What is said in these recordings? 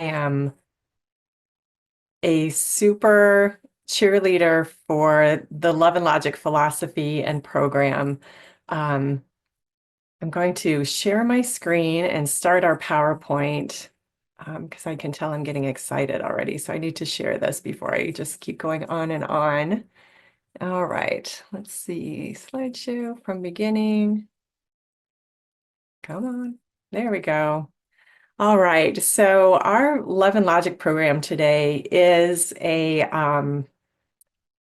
am a super cheerleader for the Love and Logic philosophy and program. Um, I'm going to share my screen and start our PowerPoint because I can tell I'm getting excited already. So I need to share this before I just keep going on and on. All right, let's see. Slideshow from beginning. Come on. There we go. All right, so our Love and Logic program today is a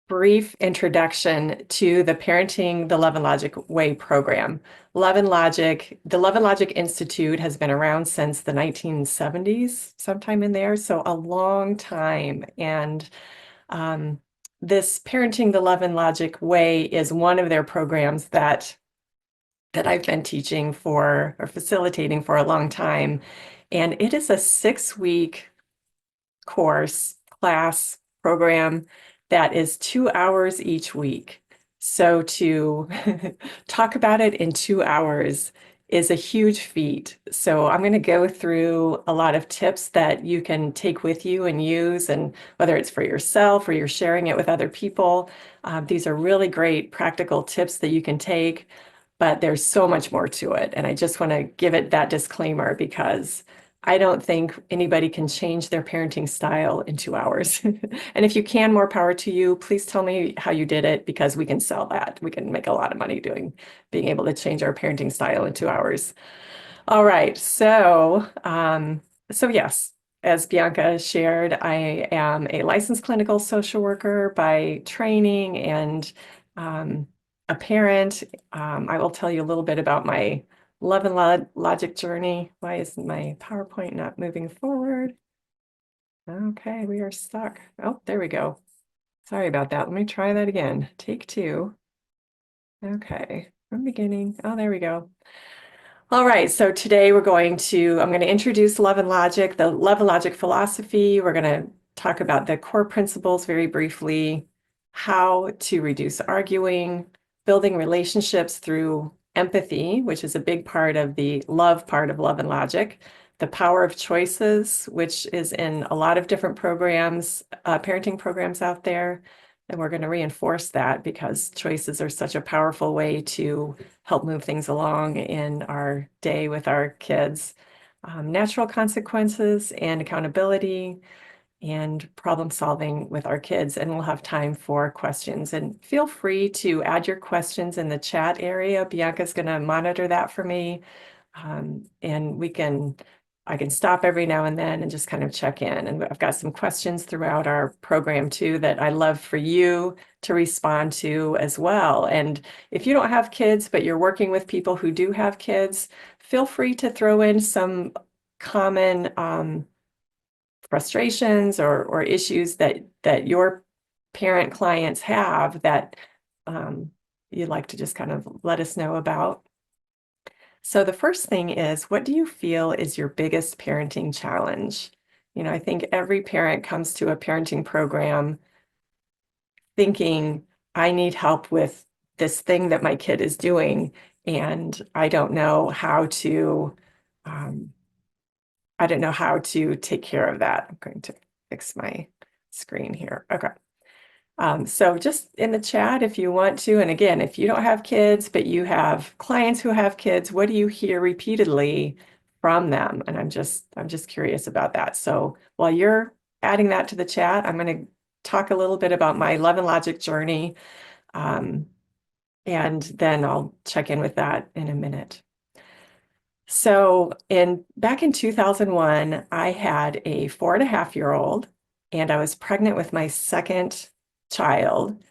brief introduction to the Parenting the Love and Logic Way program. Love and Logic, the Love and Logic Institute has been around since the 1970s, sometime in there, so a long time. And um, this Parenting the Love and Logic Way is one of their programs that I've been teaching for or facilitating for a long time. And it is a 6-week course, class, program that is 2 hours each week. So to talk about it in 2 hours is a huge feat. So I'm going to go through a lot of tips that you can take with you and use, and whether it's for yourself or you're sharing it with other people, these are really great practical tips that you can take, but there's so much more to it. And I just want to give it that disclaimer because I don't think anybody can change their parenting style in 2 hours. And if you can, more power to you. Please tell me how you did it because we can sell that. We can make a lot of money being able to change our parenting style in 2 hours. All right. So yes, as Bianca shared, I am a licensed clinical social worker by training and a parent. I will tell you a little bit about my Love and Logic journey. Why is my PowerPoint not moving forward? Okay, we are stuck. Oh, there we go. Sorry about that. Let me try that again. Take two. Okay, from beginning. Oh, there we go. All right, so today I'm going to introduce Love and Logic, the Love and Logic philosophy. We're going to talk about the core principles very briefly, how to reduce arguing, building relationships through empathy, which is a big part of the love part of Love and Logic, the power of choices, which is in a lot of different programs, parenting programs out there. And we're going to reinforce that because choices are such a powerful way to help move things along in our day with our kids. Natural consequences and accountability and problem solving with our kids. And we'll have time for questions. And feel free to add your questions in the chat area. Bianca's going to monitor that for me. And I can stop every now and then and just kind of check in. And I've got some questions throughout our program too that I love for you to respond to as well. And if you don't have kids, but you're working with people who do have kids, feel free to throw in some common frustrations or issues that your parent clients have that you'd like to just kind of let us know about. So the first thing is, what do you feel is your biggest parenting challenge? I think every parent comes to a parenting program thinking, I need help with this thing that my kid is doing, and um, I don't know how to take care of that. I'm going to fix my screen here. Okay. So just in the chat, if you want to, and again, if you don't have kids, but you have clients who have kids, what do you hear repeatedly from them? And I'm just curious about that. So while you're adding that to the chat, I'm going to talk a little bit about my Love and Logic journey. Um, and then I'll check in with that in a minute. So back in 2001, I had a 4.5-year-old, and I was pregnant with my second child.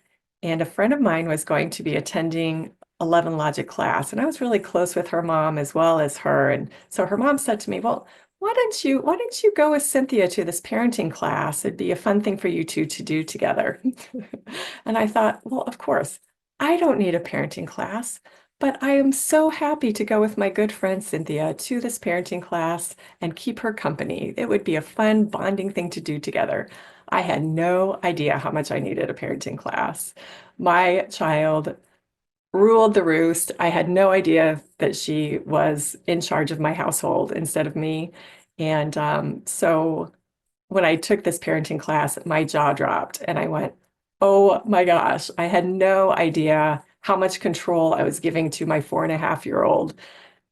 And a friend of mine was going to be attending a Love and Logic class, and I was really close with her mom as well as her. And so her mom said to me, "Well, why don't you go with Cynthia to this parenting class? It'd be a fun thing for you two to do together." And I thought, well, of course, I don't need a parenting class. But I am so happy to go with my good friend Cynthia to this parenting class and keep her company. It would be a fun bonding thing to do together. I had no idea how much I needed a parenting class. My child ruled the roost. I had no idea that she was in charge of my household instead of me. And so when I took this parenting class, my jaw dropped and I went, oh my gosh, I had no idea how much control I was giving to my 4.5-year-old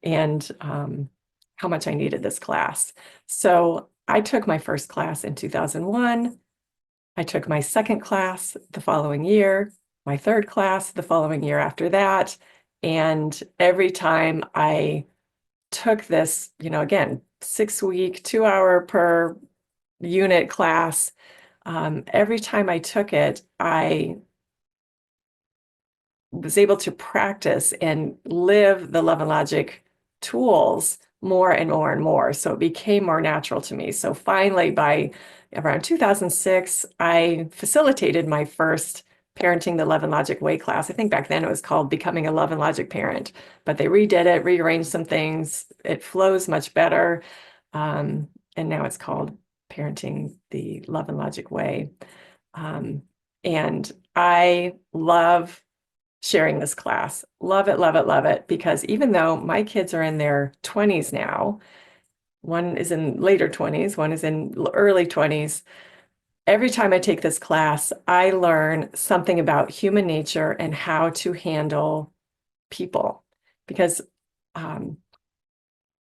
and how much I needed this class. So I took my first class in 2001. I took my second class the following year, my third class the following year after that. And every time I took this, again, 6-week, 2-hour per unit class, every time I took it, I was able to practice and live the Love and Logic tools more and more and more. So it became more natural to me. So finally, by around 2006, I facilitated my first Parenting the Love and Logic Way class. I think back then it was called Becoming a Love and Logic Parent, but they redid it, rearranged some things. It flows much better. And now it's called Parenting the Love and Logic Way. Um, and I love sharing this class. Love it, love it, love it. Because even though my kids are in their 20s now, one is in later 20s, one is in early 20s. Every time I take this class, I learn something about human nature and how to handle people. Because um,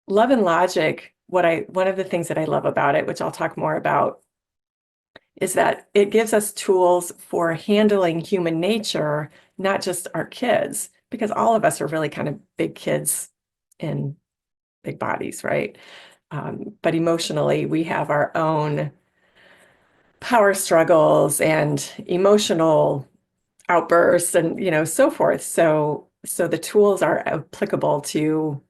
Love and Logic, one of the things that I love about it, which I'll talk more about, is that it gives us tools for handling human nature, not just our kids, because all of us are really kind of big kids in big bodies, right? But emotionally, we have our own power struggles and emotional outbursts and so forth. So the tools are applicable to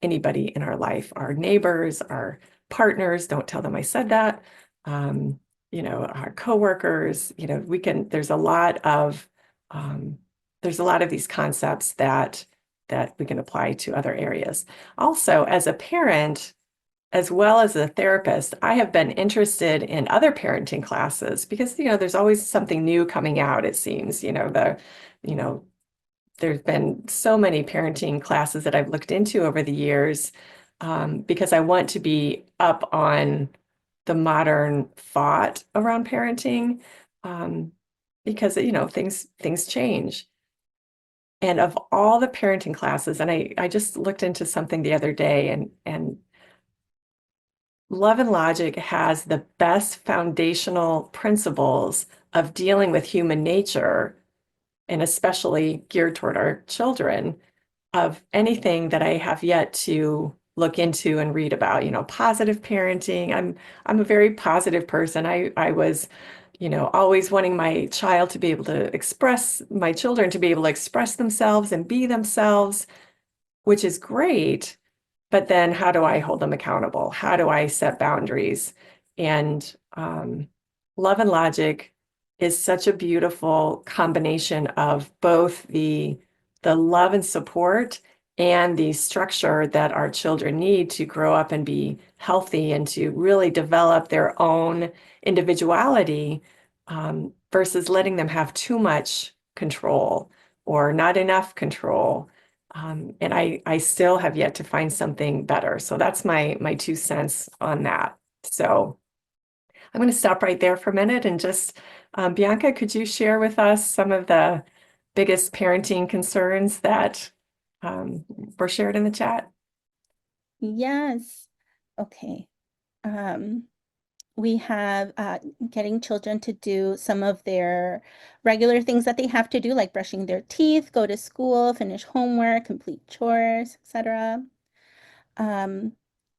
anybody in our life, our neighbors, our partners. Don't tell them I said that. Um, our coworkers. Um, there's a lot of these concepts that we can apply to other areas. Also, as a parent, as well as a therapist, I have been interested in other parenting classes because, there's always something new coming out, it seems. You know, there's been so many parenting classes that I've looked into over the years, because I want to be up on the modern thought around parenting, um, because, things change. And of all the parenting classes, and I just looked into something the other day, and Love and Logic has the best foundational principles of dealing with human nature, and especially geared toward our children, of anything that I have yet to look into and read about. Positive parenting. I'm a very positive person. I was, always wanting my children to be able to express themselves and be themselves, which is great. But then how do I hold them accountable? How do I set boundaries? And Love and Logic is such a beautiful combination of both the love and support and the structure that our children need to grow up and be healthy and to really develop their own individuality, versus letting them have too much control or not enough control. And I still have yet to find something better. So that's my 2 cents on that. So I'm going to stop right there for a minute and just, Bianca, could you share with us some of the biggest parenting concerns that were shared in the chat? Yes. Okay. Um, we have getting children to do some of their regular things that they have to do, like brushing their teeth, go to school, finish homework, complete chores, etc. Um,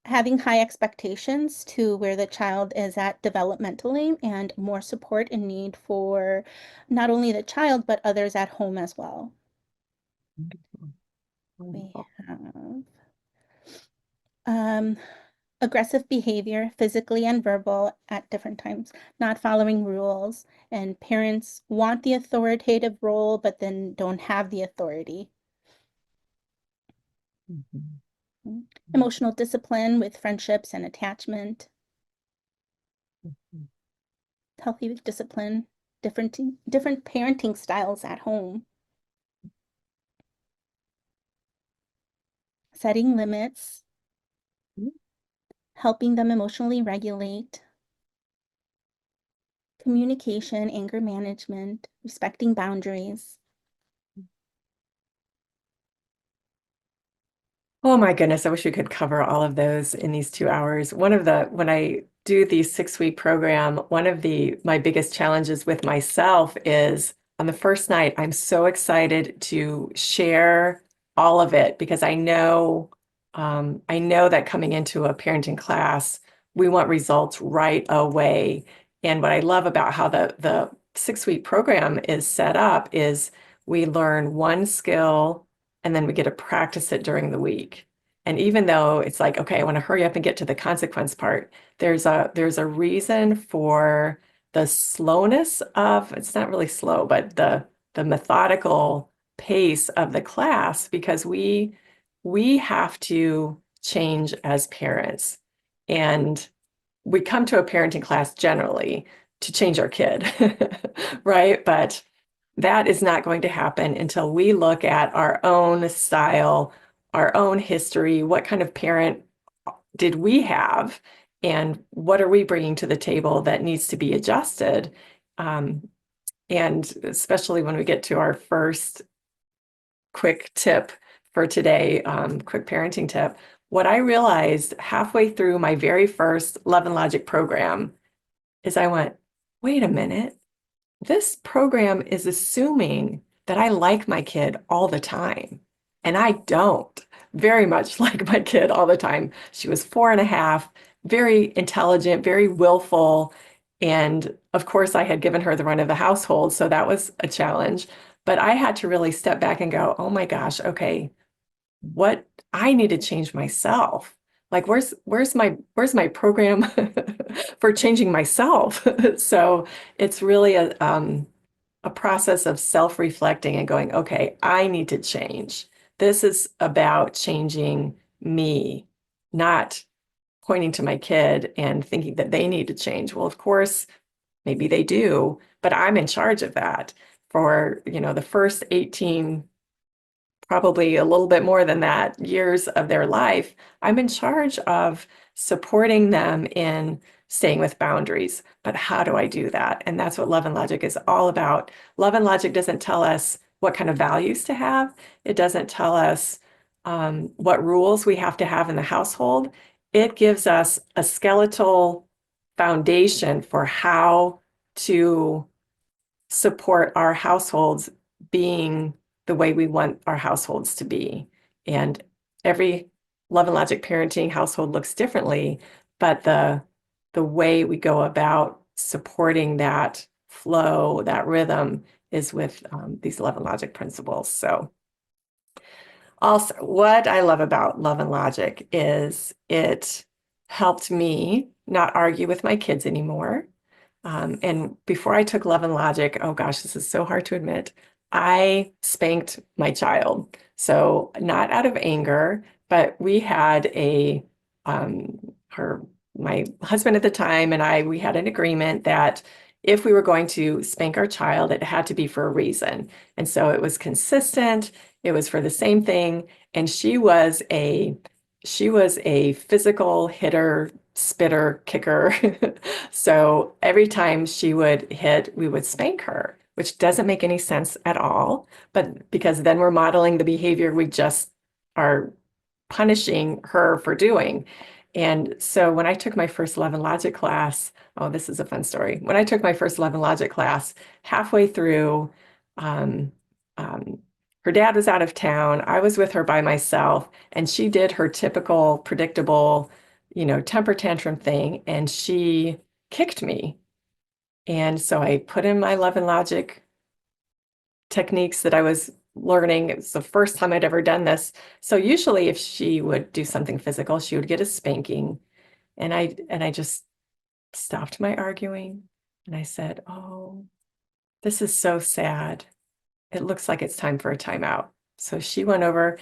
having high expectations to where the child is at developmentally and more support and need for not only the child, but others at home as well. We Wonderful. have um, aggressive behavior, physically and verbal, at different times, not following rules, and parents want the authoritative role, but then don't have the authority. Mhm. Emotional discipline with friendships and attachment, Mhm. healthy discipline, different parenting styles at home, setting limits, helping them emotionally regulate, communication, anger management, respecting boundaries. Oh my goodness, I wish we could cover all of those in these 2 hours. When I do the 6-week program, one of my biggest challenges with myself is on the first night, I'm so excited to share all of it because I know that coming into a parenting class, we want results right away. And what I love about how the 6-week program is set up is we learn one skill and then we get to practice it during the week. And even though it's like, okay, I want to hurry up and get to the consequence part, there's a reason for the slowness of, it's not really slow, but the methodical pace of the class because we have to change as parents. And we come to a parenting class generally to change our kid, right? But that is not going to happen until we look at our own style, our own history. What kind of parent did we have? And what are we bringing to the table that needs to be adjusted? Um, and especially when we get to our first quick tip for today, quick parenting tip. What I realized halfway through my very first Love and Logic program is I went, wait a minute, this program is assuming that I like my kid all the time. And I don't very much like my kid all the time. She was 4.5, very intelligent, very willful. And of course, I had given her the run of the household. So that was a challenge. But I had to really step back and go, oh my gosh, okay, what I need to change myself. Like where's my program for changing myself? So it's really a process of self-reflecting and going, okay, I need to change. This is about changing me, not pointing to my kid and thinking that they need to change. Well, of course, maybe they do, but I'm in charge of that for, the first 18, probably a little bit more than that, years of their life. I'm in charge of supporting them in staying with boundaries. But how do I do that? And that's what Love and Logic is all about. Love and Logic doesn't tell us what kind of values to have. It doesn't tell us what rules we have to have in the household. It gives us a skeletal foundation for how to support our households being the way we want our households to be. And every Love and Logic parenting household looks differently, but the way we go about supporting that flow, that rhythm is with these Love and Logic principles. So also, what I love about Love and Logic is it helped me not argue with my kids anymore. And before I took Love and Logic, oh gosh, this is so hard to admit, I spanked my child. So not out of anger, but we had um, my husband at the time and we had an agreement that if we were going to spank our child, it had to be for a reason. And so it was consistent. It was for the same thing. And she was a physical hitter, spitter, kicker. So every time she would hit, we would spank her, which doesn't make any sense at all. But because then we're modeling the behavior we just are punishing her for doing. And so when I took my first Love and Logic class, oh, this is a fun story. When I took my first Love and Logic class, halfway through, um, um, her dad was out of town. I was with her by myself, and she did her typical, predictable, temper tantrum thing, and she kicked me. And so I put in my Love and Logic techniques that I was learning. It was the first time I'd ever done this. So usually if she would do something physical, she would get a spanking. And I just stopped my arguing and I said, "Oh, this is so sad. It looks like it's time for a timeout." So she went over,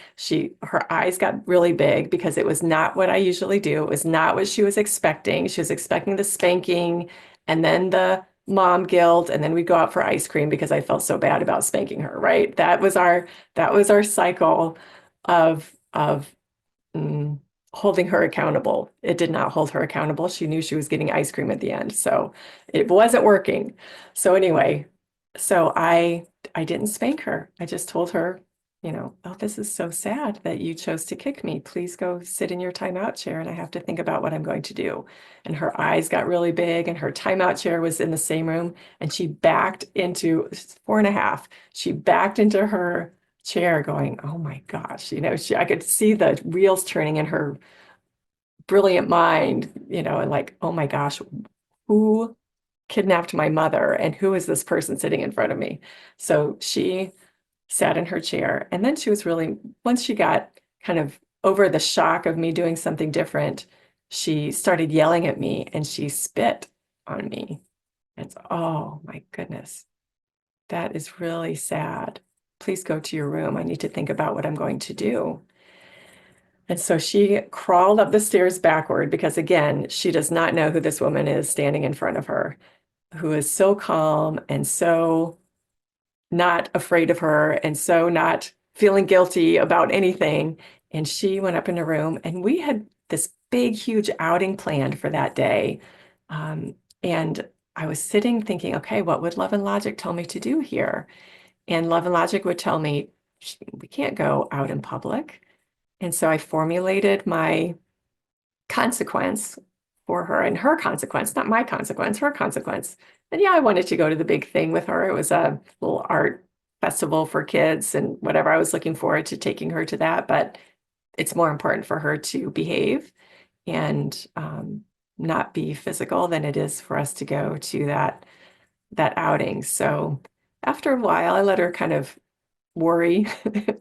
her eyes got really big because it was not what I usually do. It was not what she was expecting. She was expecting the spanking and then the mom guilt, and then we'd go out for ice cream because I felt so bad about spanking her, right? That was our cycle of holding her accountable. It did not hold her accountable. She knew she was getting ice cream at the end, so it wasn't working. So anyway, so I didn't spank her. I just told her, oh, this is so sad that you chose to kick me. Please go sit in your timeout chair and I have to think about what I'm going to do. And her eyes got really big and her timeout chair was in the same room and she backed into 4.5. She backed into her chair going, oh my gosh, I could see the wheels turning in her brilliant mind, and like, oh my gosh, who kidnapped my mother and who is this person sitting in front of me? So she sat in her chair and then she was really, once she got kind of over the shock of me doing something different, she started yelling at me and she spit on me. And oh my goodness, that is really sad. Please go to your room. I need to think about what I'm going to do. And so she crawled up the stairs backward because, again, she does not know who this woman is standing in front of her, who is so calm and so not afraid of her and so not feeling guilty about anything. And she went up in a room, and we had this big, huge outing planned for that day. And I was sitting thinking, okay, what would Love and Logic tell me to do here? And Love and Logic would tell me, we can't go out in public. And so I formulated my consequence for her and her consequence, not my consequence, her consequence. And yeah, I wanted to go to the big thing with her. It was a little art festival for kids and whatever. I was looking forward to taking her to that, but it's more important for her to behave and not be physical than it is for us to go to that outing. So after a while, I let her kind of worry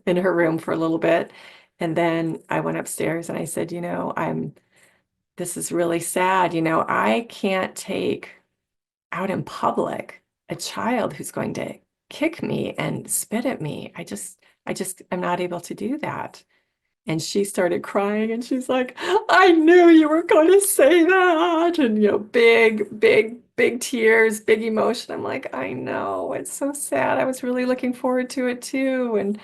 in her room for a little bit. And then I went upstairs and I said, this is really sad. I can't take out in public a child who's going to kick me and spit at me. I'm not able to do that. And she started crying and she's like, I knew you were going to say that. And, big, big, big tears, big emotion. I'm like, I know, it's so sad. I was really looking forward to it too. And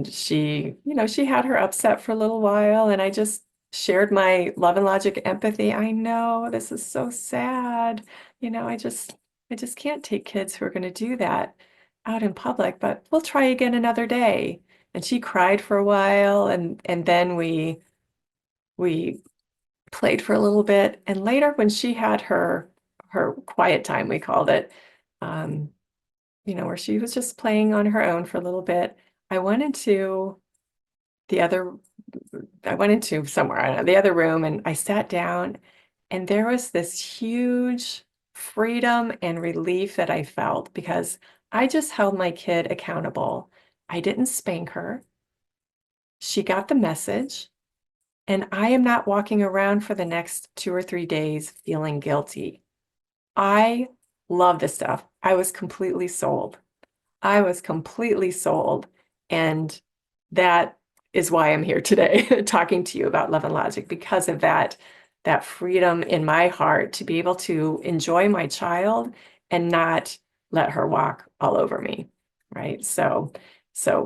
she, she had her upset for a little while, and I just shared my Love and Logic empathy. I know this is so sad. I just can't take kids who are going to do that out in public, but we'll try again another day. And she cried for a while, and then we played for a little bit. And later, when she had her quiet time, we called it, um, where she was just playing on her own for a little bit. I went into the other, I went into somewhere, I don't know, the other room, and I sat down, and there was this huge freedom and relief that I felt because I just held my kid accountable. I didn't spank her. She got the message, and I am not walking around for the next 2 or 3 days feeling guilty. I love this stuff. I was completely sold. I was completely sold. And that is why I'm here today talking to you about Love and Logic, because of that freedom in my heart to be able to enjoy my child and not let her walk all over me. Right. So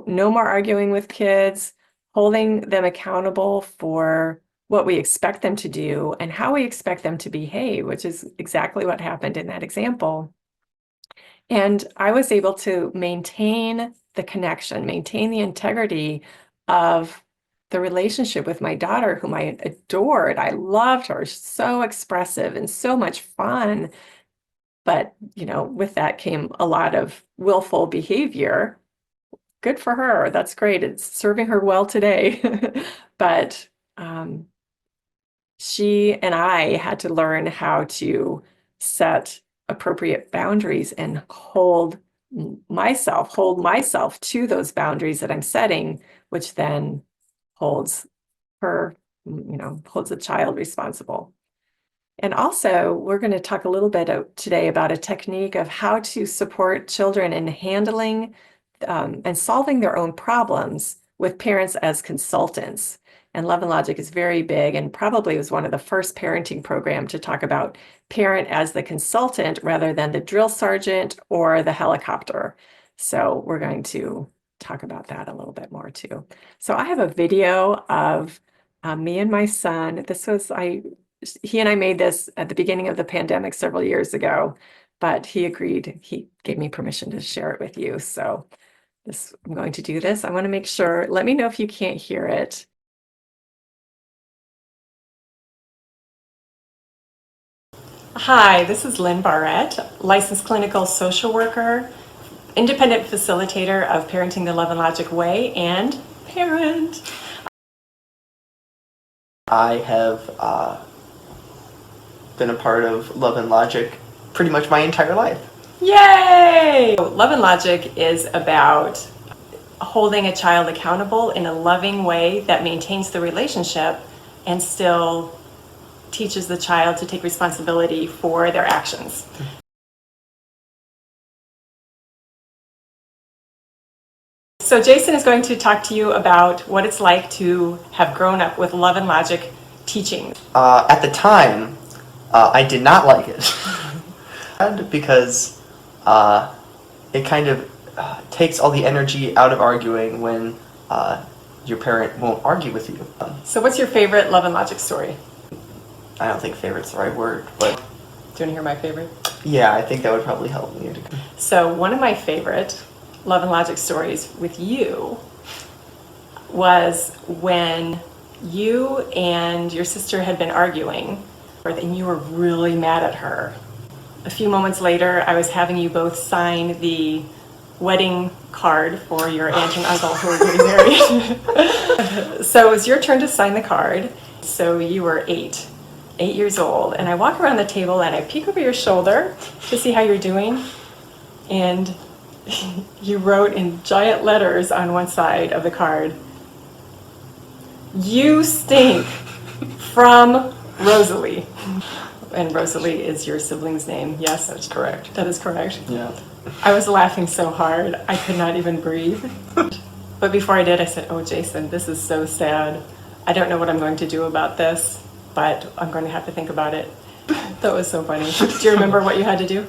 no more arguing with kids, holding them accountable for what we expect them to do and how we expect them to behave, which is exactly what happened in that example. And I was able to maintain the connection, maintain the integrity of the relationship with my daughter, whom I adored. I loved her, so expressive and so much fun. But, with that came a lot of willful behavior. Good for her. That's great. It's serving her well today. But she and I had to learn how to set appropriate boundaries and hold myself to those boundaries that I'm setting, which then holds her, holds the child responsible. And also, we're going to talk a little bit today about a technique of how to support children in handling and solving their own problems with parents as consultants. And Love and Logic is very big and probably was one of the first parenting program to talk about parent as the consultant rather than the drill sergeant or the helicopter. So we're going to talk about that a little bit more too. So I have a video of me and my son. He and I made this at the beginning of the pandemic several years ago, but he agreed. He gave me permission to share it with you. So I'm going to do this. I want to make sure. Let me know if you can't hear it. Hi, this is Lynn Barrette, licensed clinical social worker, independent facilitator of Parenting the Love and Logic Way, and parent. I have been a part of Love and Logic pretty much my entire life. Yay! Love and Logic is about holding a child accountable in a loving way that maintains the relationship and still teaches the child to take responsibility for their actions. So Jason is going to talk to you about what it's like to have grown up with Love and Logic teaching. At the time, I did not like it because it kind of takes all the energy out of arguing when your parent won't argue with you. So what's your favorite Love and Logic story? I don't think favorite's the right word, but Do you want to hear my favorite? yeah, I think that would probably help me. So one of my favorite Love and Logic stories with you was when you and your sister had been arguing and you were really mad at her. A few moments later, I was having you both sign the wedding card for your aunt and uncle who were getting married. So it was your turn to sign the card. So you were 8 years old, and I walk around the table and I peek over your shoulder to see how you're doing, and you wrote in giant letters on one side of the card, "You stink," from Rosalie. And Rosalie is your sibling's name. Yes, That's correct. that is correct. Yeah. I was laughing so hard I could not even breathe. But before I did, I said, "Oh, Jason, this is so sad. I don't know what I'm going to do about this, but I'm going to have to think about it." That was so funny. Do you remember what you had to do?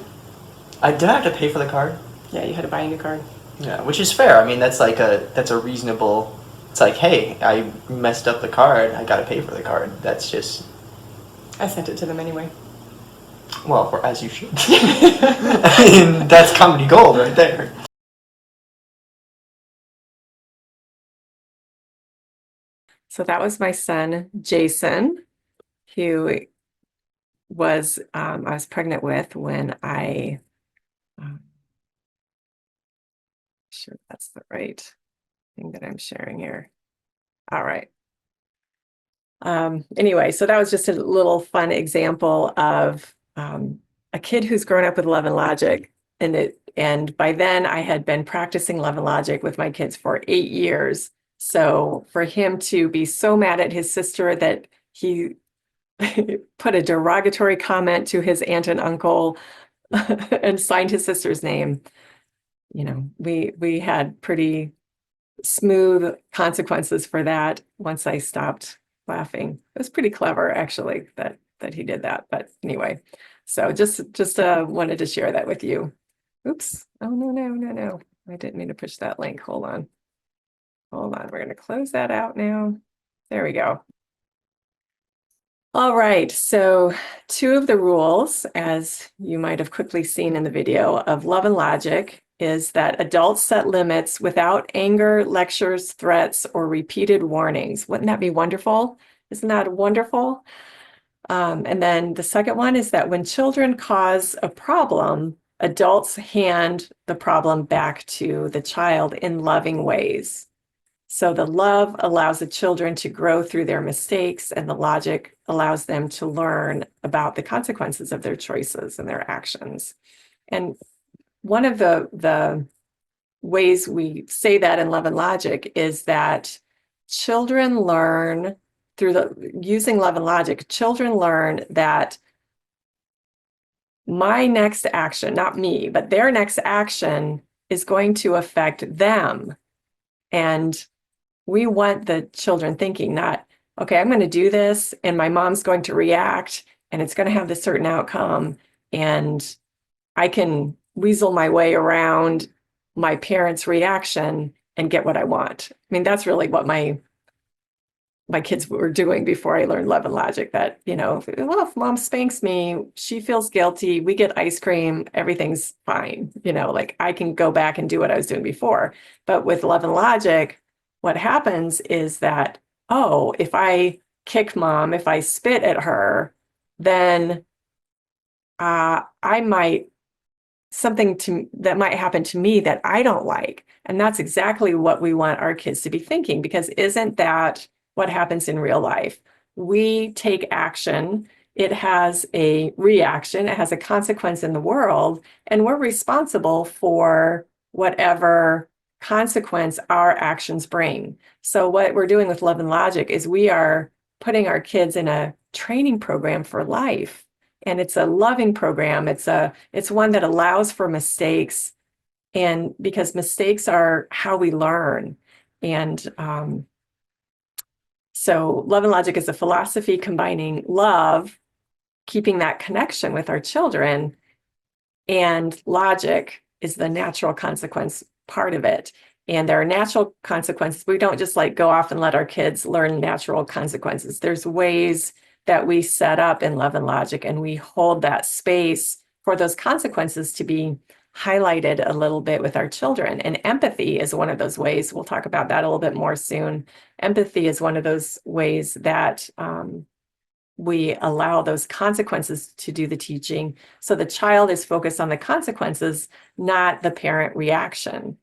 Did I have to pay for the card? Yeah, you had to buy a new card. Yeah, which is fair. I mean, that's a reasonable. It's like, hey, I messed up the card. I got to pay for the card. That's just. I sent it to them anyway. Well, or as you should. I mean, that's comedy gold right there. So that was my son, Jason, who I was pregnant with when sure that's the right thing that I'm sharing here. All right. Anyway, so that was just a little fun example of a kid who's grown up with Love and Logic, and by then I had been practicing Love and Logic with my kids for 8 years. So for him to be so mad at his sister that he put a derogatory comment to his aunt and uncle and signed his sister's name, we had pretty smooth consequences for that once I stopped laughing. It was pretty clever, actually, that he did that. But anyway, so just wanted to share that with you. Oops. Oh, no. I didn't mean to push that link. Hold on. We're going to close that out now. There we go. All right, so 2 of the rules, as you might have quickly seen in the video, of Love and Logic is that adults set limits without anger, lectures, threats, or repeated warnings. Wouldn't that be wonderful? Isn't that wonderful? And then the second one is that when children cause a problem, adults hand the problem back to the child in loving ways. So the love allows the children to grow through their mistakes, and the logic allows them to learn about the consequences of their choices and their actions. And one of the ways we say that in Love and Logic is that children learn using Love and Logic, children learn that my next action, not me, but their next action is going to affect them. And we want the children thinking not, okay, I'm going to do this and my mom's going to react and it's going to have this certain outcome and I can weasel my way around my parents' reaction and get what I want. I mean, that's really what my my kids were doing before I learned love and logic, that, well, if mom spanks me, she feels guilty, we get ice cream, everything's fine. Like I can go back and do what I was doing before. But with love and logic, what happens is that, oh, if I kick mom, if I spit at her, then I might that might happen to me that I don't like. And that's exactly what we want our kids to be thinking, because isn't that what happens in real life? We take action, it has a reaction, it has a consequence in the world, and we're responsible for whatever consequence our actions bring. So what we're doing with Love and Logic is we are putting our kids in a training program for life. And it's a loving program. It's one that allows for mistakes, and because mistakes are how we learn. And so Love and Logic is a philosophy combining love, keeping that connection with our children, and logic is the natural consequence part of it. And there are natural consequences. We don't just like go off and let our kids learn natural consequences. There's ways that we set up in Love and Logic, and we hold that space for those consequences to be highlighted a little bit with our children. And empathy is one of those ways. We'll talk about that a little bit more soon. Empathy is one of those ways that we allow those consequences to do the teaching. So the child is focused on the consequences, not the parent reaction.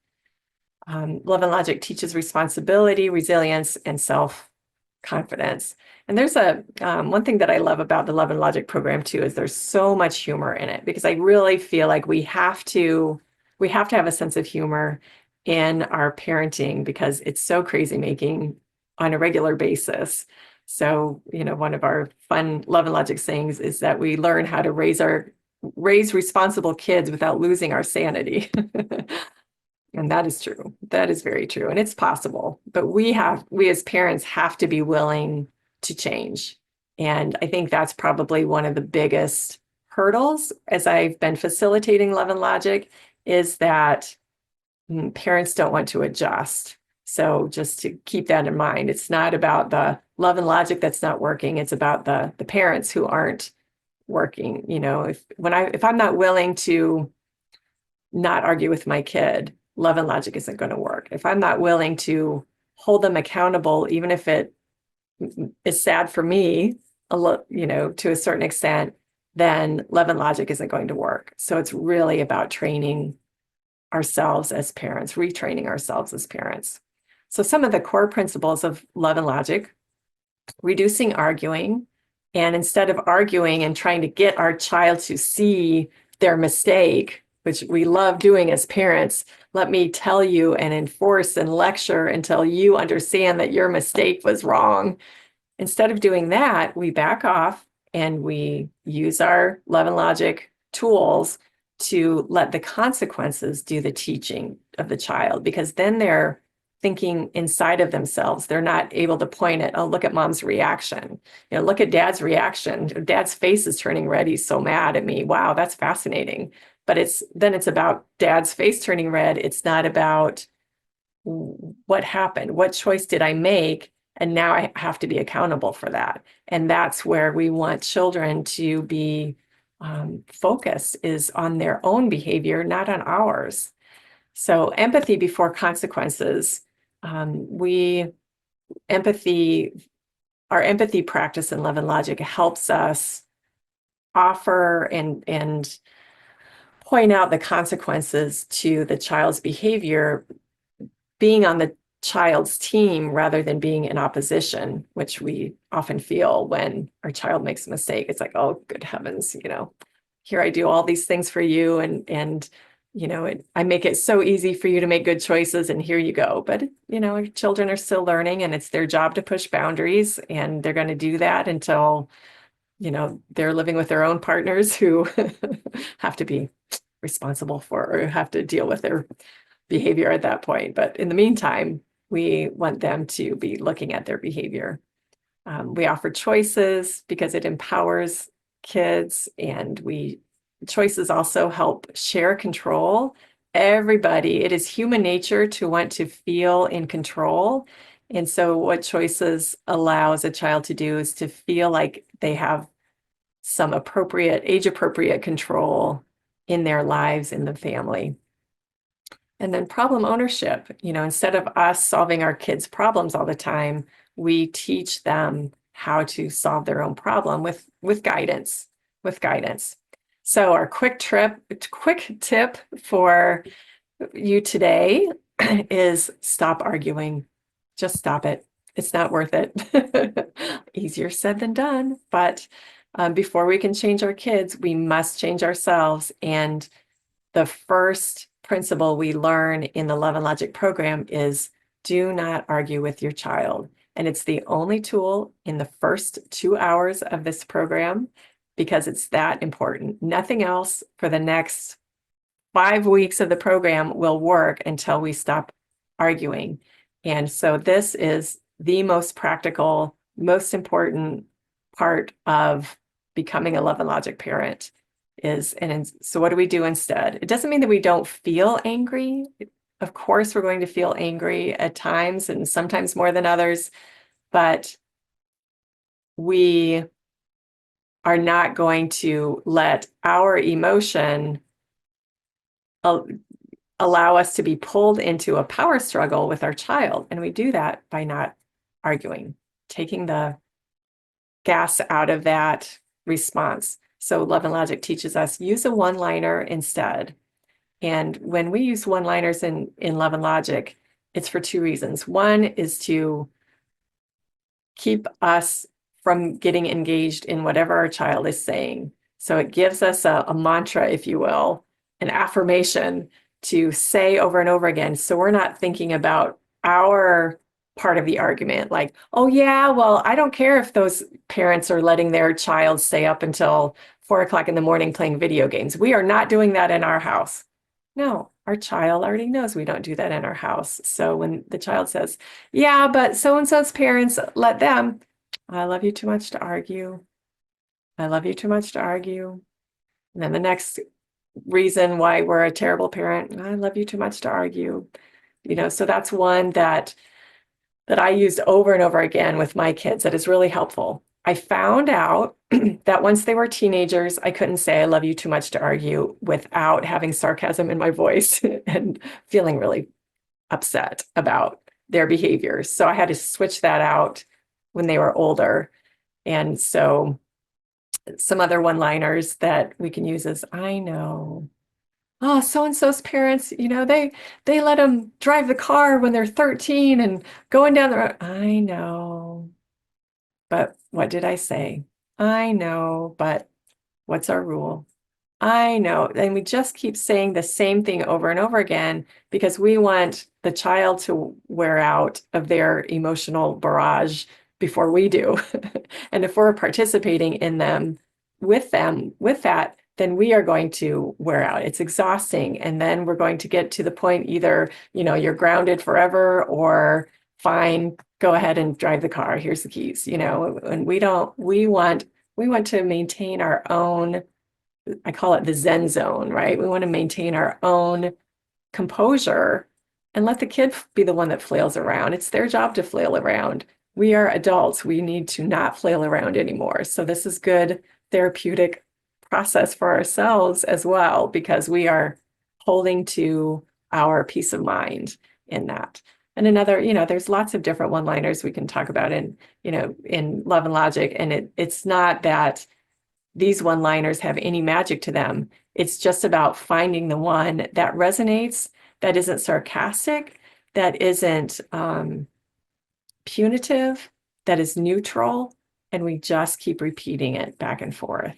Love and Logic teaches responsibility, resilience, and self-confidence. And there's one thing that I love about the Love and Logic program too, is there's so much humor in it, because I really feel like we have to have a sense of humor in our parenting, because it's so crazy making on a regular basis. So, one of our fun Love and Logic sayings is that we learn how to raise responsible kids without losing our sanity. And that is true. That is very true. And it's possible, but we as parents have to be willing to change. And I think that's probably one of the biggest hurdles as I've been facilitating Love and Logic, is that parents don't want to adjust. So just to keep that in mind, it's not about the Love and Logic that's not working. It's about the parents who aren't working. If I'm not willing to not argue with my kid, Love and Logic isn't going to work. If I'm not willing to hold them accountable, even if it is sad for me, to a certain extent, then Love and Logic isn't going to work. So it's really about training ourselves as parents, retraining ourselves as parents. So some of the core principles of Love and Logic: reducing arguing. And instead of arguing and trying to get our child to see their mistake, which we love doing as parents, let me tell you and enforce and lecture until you understand that your mistake was wrong. Instead of doing that, we back off and we use our Love and Logic tools to let the consequences do the teaching of the child, because then they're thinking inside of themselves. It's not able to point at, oh, look at mom's reaction. Look at dad's reaction. Dad's face is turning red. He's so mad at me. Wow, that's fascinating. But it's about dad's face turning red. It's not about what happened. What choice did I make? And now I have to be accountable for that. And that's where we want children to be focused, is on their own behavior, not on ours. So empathy before consequences. Our empathy practice in Love and Logic helps us offer and point out the consequences to the child's behavior, being on the child's team rather than being in opposition, which we often feel when our child makes a mistake. It's like, oh, good heavens, here I do all these things for you, and I make it so easy for you to make good choices, and here you go. But our children are still learning, and it's their job to push boundaries, and they're going to do that until they're living with their own partners who have to be responsible for, or have to deal with their behavior at that point. But in the meantime, we want them to be looking at their behavior. We offer choices because it empowers kids, and choices also help share control. It is human nature to want to feel in control. And so what choices allows a child to do is to feel like they have some appropriate, age-appropriate control in their lives, in the family. And then problem ownership, instead of us solving our kids' problems all the time, we teach them how to solve their own problem with guidance, So our quick tip for you today is stop arguing. Just stop it. It's not worth it. Easier said than done, but before we can change our kids, we must change ourselves. And the first principle we learn in the Love and Logic program is do not argue with your child. And it's the only tool in the first 2 hours of this program because it's that important. Nothing else for the next 5 weeks of the program will work until we stop arguing. And so this is the most practical, most important part of becoming a Love and Logic parent so what do we do instead? It doesn't mean that we don't feel angry. Of course, we're going to feel angry at times and sometimes more than others, but we are not going to let our emotion allow us to be pulled into a power struggle with our child. And we do that by not arguing, taking the gas out of that response. So Love and Logic teaches us use a one-liner instead. And when we use one-liners in Love and Logic, it's for 2 reasons. One is to keep us from getting engaged in whatever our child is saying. So it gives us a mantra, if you will, an affirmation to say over and over again. So we're not thinking about our part of the argument, like, oh yeah, well, I don't care if those parents are letting their child stay up until 4 o'clock in the morning playing video games. We are not doing that in our house. No, our child already knows we don't do that in our house. So when the child says, yeah, but so-and-so's parents let them, I love you too much to argue. I love you too much to argue. And then the next reason why we're a terrible parent, I love you too much to argue. So that's one that I used over and over again with my kids that is really helpful. I found out that once they were teenagers, I couldn't say I love you too much to argue without having sarcasm in my voice and feeling really upset about their behaviors. So I had to switch that out when they were older. And so some other one-liners that we can use is, I know. Oh, so-and-so's parents, they let them drive the car when they're 13 and going down the road. I know. But what did I say? I know, but what's our rule? I know. And we just keep saying the same thing over and over again because we want the child to wear out of their emotional barrage before we do. And if we're participating in them with that, then we are going to wear out. It's exhausting. And then we're going to get to the point either, you're grounded forever or fine, go ahead and drive the car. Here's the keys, and we want to maintain our own, I call it the Zen zone, right? We want to maintain our own composure and let the kid be the one that flails around. It's their job to flail around. We are adults. We need to not flail around anymore. So this is good therapeutic process for ourselves as well, because we are holding to our peace of mind in that. And another, there's lots of different one-liners we can talk about in Love and Logic. And it's not that these one-liners have any magic to them. It's just about finding the one that resonates, that isn't sarcastic, that isn't punitive, that is neutral, and we just keep repeating it back and forth.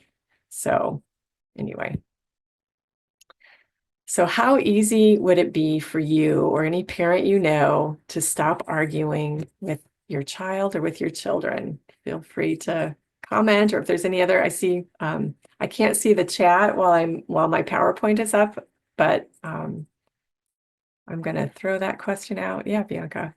So anyway. So how easy would it be for you or any parent to stop arguing with your child or with your children? Feel free to comment, or if there's any other, I see, I can't see the chat while my PowerPoint is up, but I'm going to throw that question out. Yeah, Bianca.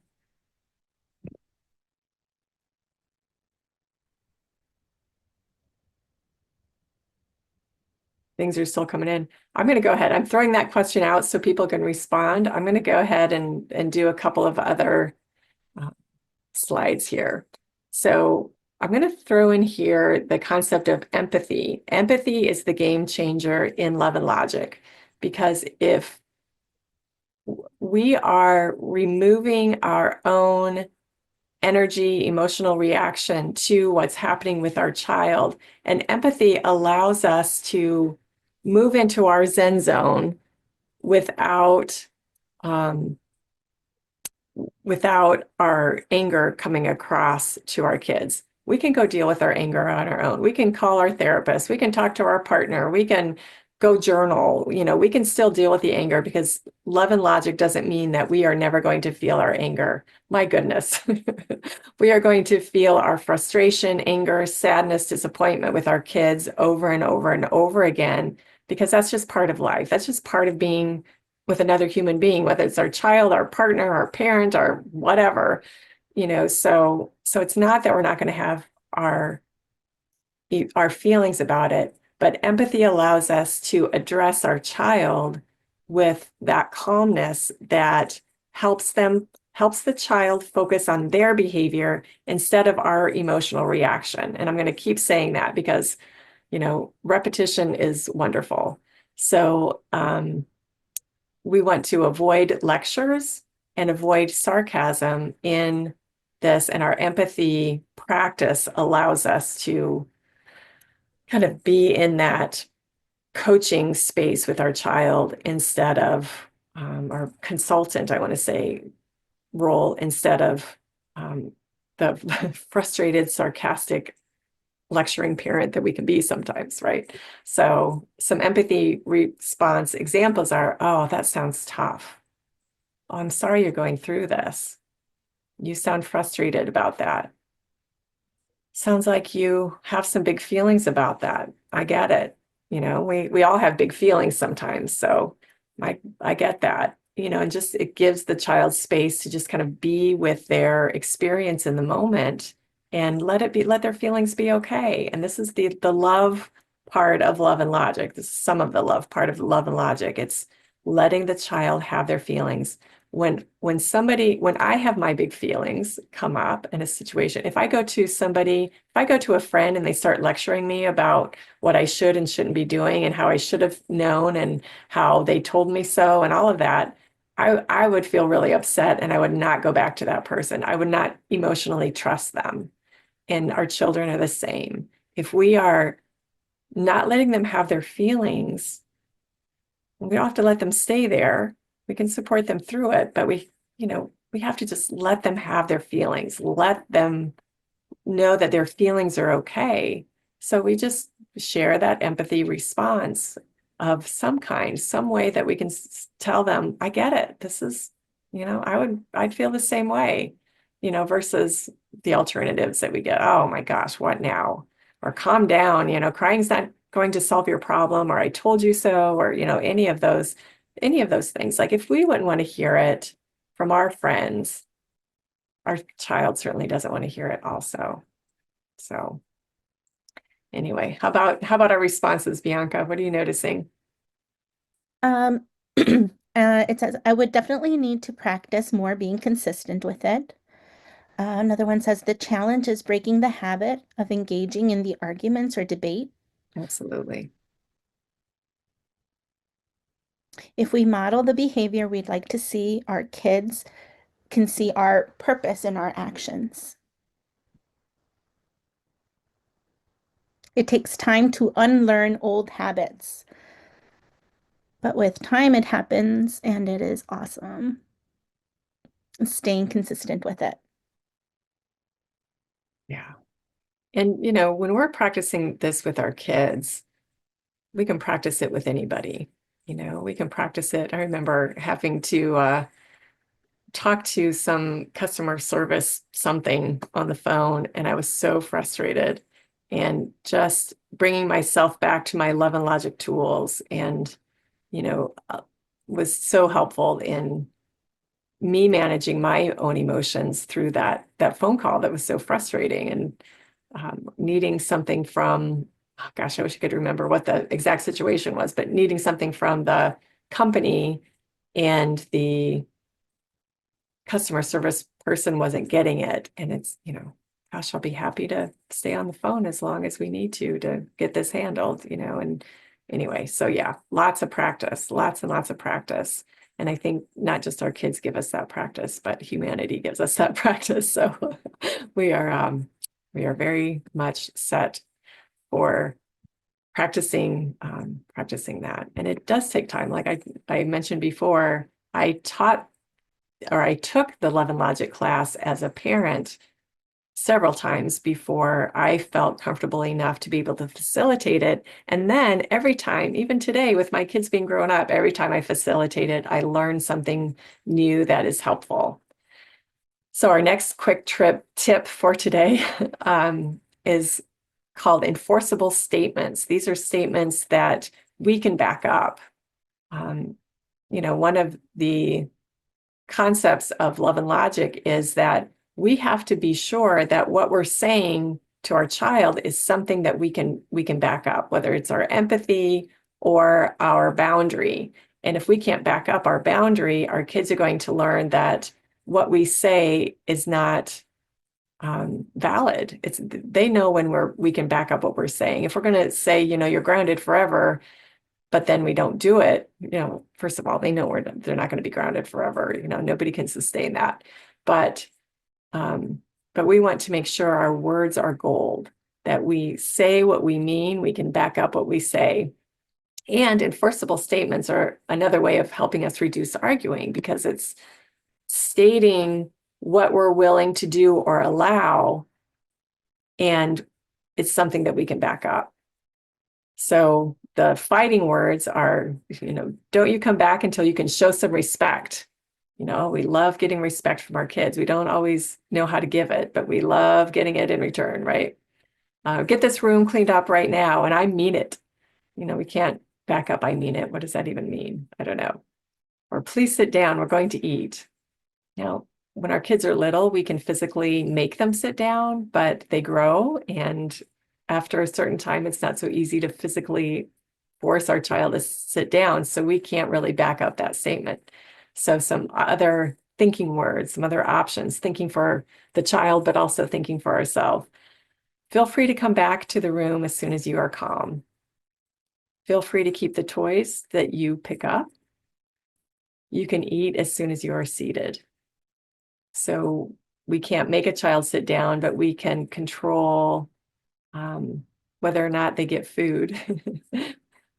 Things are still coming in. I'm going to go ahead. I'm throwing that question out so people can respond. I'm going to go ahead and do a couple of other slides here. So I'm going to throw in here the concept of empathy. Empathy is the game changer in Love and Logic, because if we are removing our own energy, emotional reaction to what's happening with our child, and empathy allows us to move into our Zen zone without without our anger coming across to our kids. We can go deal with our anger on our own. We can call our therapist. We can talk to our partner. We can go journal. We can still deal with the anger, because Love and Logic doesn't mean that we are never going to feel our anger. My goodness. We are going to feel our frustration, anger, sadness, disappointment with our kids over and over and over again, because that's just part of life. That's just part of being with another human being, whether it's our child, our partner, our parent, or whatever, so it's not that we're not going to have our feelings about it, but empathy allows us to address our child with that calmness that helps the child focus on their behavior instead of our emotional reaction. And I'm going to keep saying that because, repetition is wonderful. So, we want to avoid lectures and avoid sarcasm in this, and our empathy practice allows us to kind of be in that coaching space with our child instead of our consultant, I want to say, role, instead of the frustrated, sarcastic lecturing parent that we can be sometimes, right? So some empathy response examples are, oh, that sounds tough. Oh, I'm sorry you're going through this. You sound frustrated about that. Sounds like you have some big feelings about that. I get it. We all have big feelings sometimes. So I get that, and just it gives the child space to just kind of be with their experience in the moment and let their feelings be okay. And this is the love part of Love and Logic. This is some of the love part of Love and Logic. It's letting the child have their feelings. When I have my big feelings come up in a situation, if I go to a friend and they start lecturing me about what I should and shouldn't be doing and how I should have known and how they told me so and all of that, I would feel really upset, and I would not go back to that person. I would not emotionally trust them. And our children are the same. If we are not letting them have their feelings, we don't have to let them stay there. We can support them through it, but we have to just let them have their feelings, let them know that their feelings are okay. So we just share that empathy response of some kind, some way that we can tell them, I get it. This is, I'd feel the same way, versus the alternatives that we get. Oh my gosh, what now? Or calm down, crying's not going to solve your problem, or I told you so, or, any of those things. Like, if we wouldn't want to hear it from our friends, our child certainly doesn't want to hear it also. So anyway, how about our responses, Bianca? What are you noticing? It says, I would definitely need to practice more being consistent with it. Another one says, the challenge is breaking the habit of engaging in the arguments or debate. Absolutely. If we model the behavior we'd like to see, our kids can see our purpose in our actions. It takes time to unlearn old habits, but with time it happens, and it is awesome. Staying consistent with it. Yeah. And, when we're practicing this with our kids, we can practice it with anybody. We can practice it. I remember having to talk to some customer service something on the phone, and I was so frustrated, and just bringing myself back to my Love and Logic tools, and, was so helpful in me managing my own emotions through that phone call that was so frustrating, and needing something from, oh gosh, I wish I could remember what the exact situation was, but needing something from the company, and the customer service person wasn't getting it. And it's, gosh, I'll be happy to stay on the phone as long as we need to get this handled, and anyway, so yeah, lots of practice, lots and lots of practice. And I think not just our kids give us that practice, but humanity gives us that practice. So we are very much set for practicing that. And it does take time. Like I mentioned before, I took the Love and Logic class as a parent several times before I felt comfortable enough to be able to facilitate it. And then every time, even today with my kids being grown up, every time I facilitate it, I learn something new that is helpful. So our next quick tip for today is called enforceable statements. These are statements that we can back up. One of the concepts of Love and Logic is that we have to be sure that what we're saying to our child is something that we can back up, whether it's our empathy or our boundary. And if we can't back up our boundary, our kids are going to learn that what we say is not valid. They know when we can back up what we're saying. If we're going to say, you're grounded forever, but then we don't do it, first of all, they know they're not going to be grounded forever. Nobody can sustain that. But we want to make sure our words are gold, that we say what we mean, we can back up what we say. And enforceable statements are another way of helping us reduce arguing, because it's stating what we're willing to do or allow, and it's something that we can back up. So the fighting words are, don't you come back until you can show some respect. We love getting respect from our kids. We don't always know how to give it, but we love getting it in return, right? Get this room cleaned up right now, and I mean it. We can't back up, I mean it. What does that even mean? I don't know. Or please sit down, we're going to eat. When our kids are little, we can physically make them sit down, but they grow, and after a certain time, it's not so easy to physically force our child to sit down, so we can't really back up that statement. So some other thinking words, some other options, thinking for the child, but also thinking for ourselves. Feel free to come back to the room as soon as you are calm. Feel free to keep the toys that you pick up. You can eat as soon as you are seated. So we can't make a child sit down, but we can control whether or not they get food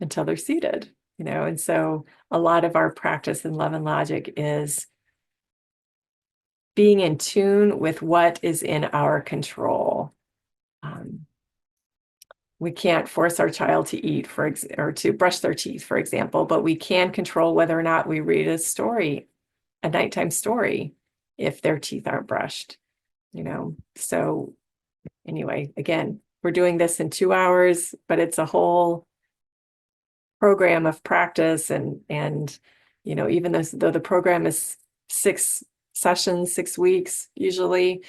until they're seated, and so a lot of our practice in Love and Logic is being in tune with what is in our control. We can't force our child to eat or to brush their teeth, for example, but we can control whether or not we read a nighttime story, if their teeth aren't brushed, So anyway, again, we're doing this in 2 hours, but it's a whole program of practice, and even though the program is 6 sessions, 6 weeks usually,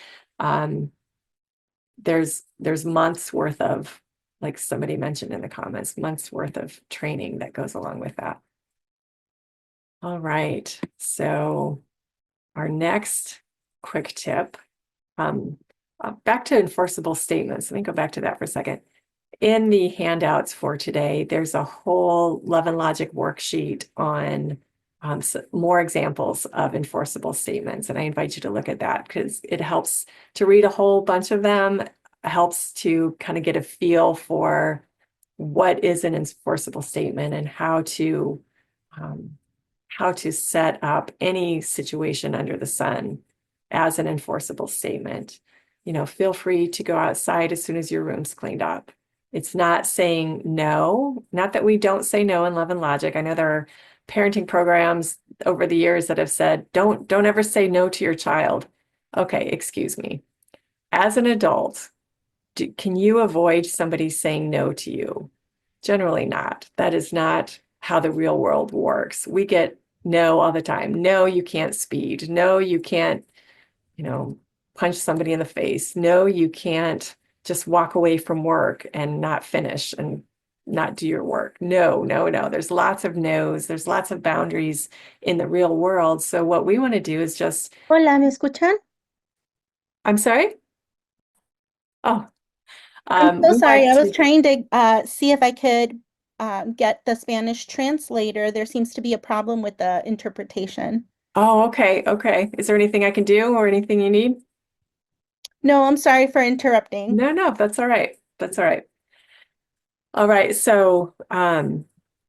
there's months worth of, like somebody mentioned in the comments, months worth of training that goes along with that. All right, so our next quick tip, back to enforceable statements. Let me go back to that for a second. In the handouts for today, there's a whole Love and Logic worksheet on more examples of enforceable statements. And I invite you to look at that, because it helps to read a whole bunch of them, helps to kind of get a feel for what is an enforceable statement and how to set up any situation under the sun as an enforceable statement. Feel free to go outside as soon as your room's cleaned up. It's not saying no, not that we don't say no in Love and Logic. I know there are parenting programs over the years that have said, don't ever say no to your child. Okay, excuse me. As an adult, can you avoid somebody saying no to you? Generally not. That is not how the real world works. We get no all the time. No, you can't speed. No, you can't, punch somebody in the face. No, you can't just walk away from work and not finish. And not do your work. No, no, no. There's lots of no's. There's lots of boundaries in the real world. So what we want to do is just, Hola, ¿me escuchan? I'm sorry? Oh, I'm so we sorry. want I was to, trying to see if I could get the Spanish translator. There seems to be a problem with the interpretation. oh, okay, okay. Is there anything I can do or anything you need? No, I'm sorry for interrupting. No, no, that's all right. That's all right. All right, so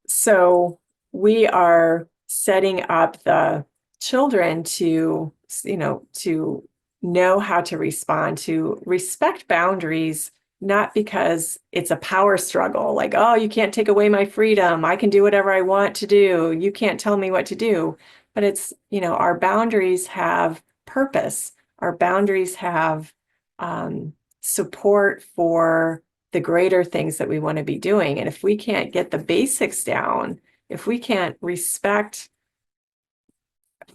so we are setting up the children to, to know how to respond, to respect boundaries, not because it's a power struggle, like, oh, you can't take away my freedom. I can do whatever I want to do. You can't tell me what to do. But it's, our boundaries have purpose. Our boundaries have support for the greater things that we want to be doing. And if we can't get the basics down, if we can't respect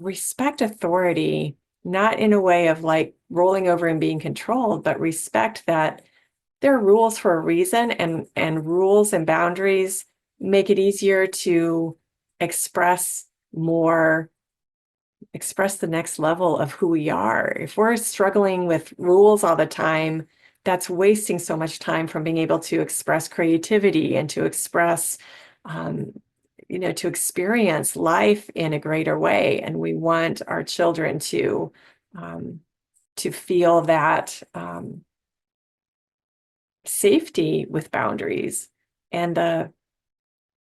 authority, not in a way of like rolling over and being controlled, but respect that there are rules for a reason, and rules and boundaries make it easier to express more, express the next level of who we are. If we're struggling with rules all the time, that's wasting so much time from being able to express creativity and to express, um, to experience life in a greater way. And we want our children um, to feel that safety with boundaries and the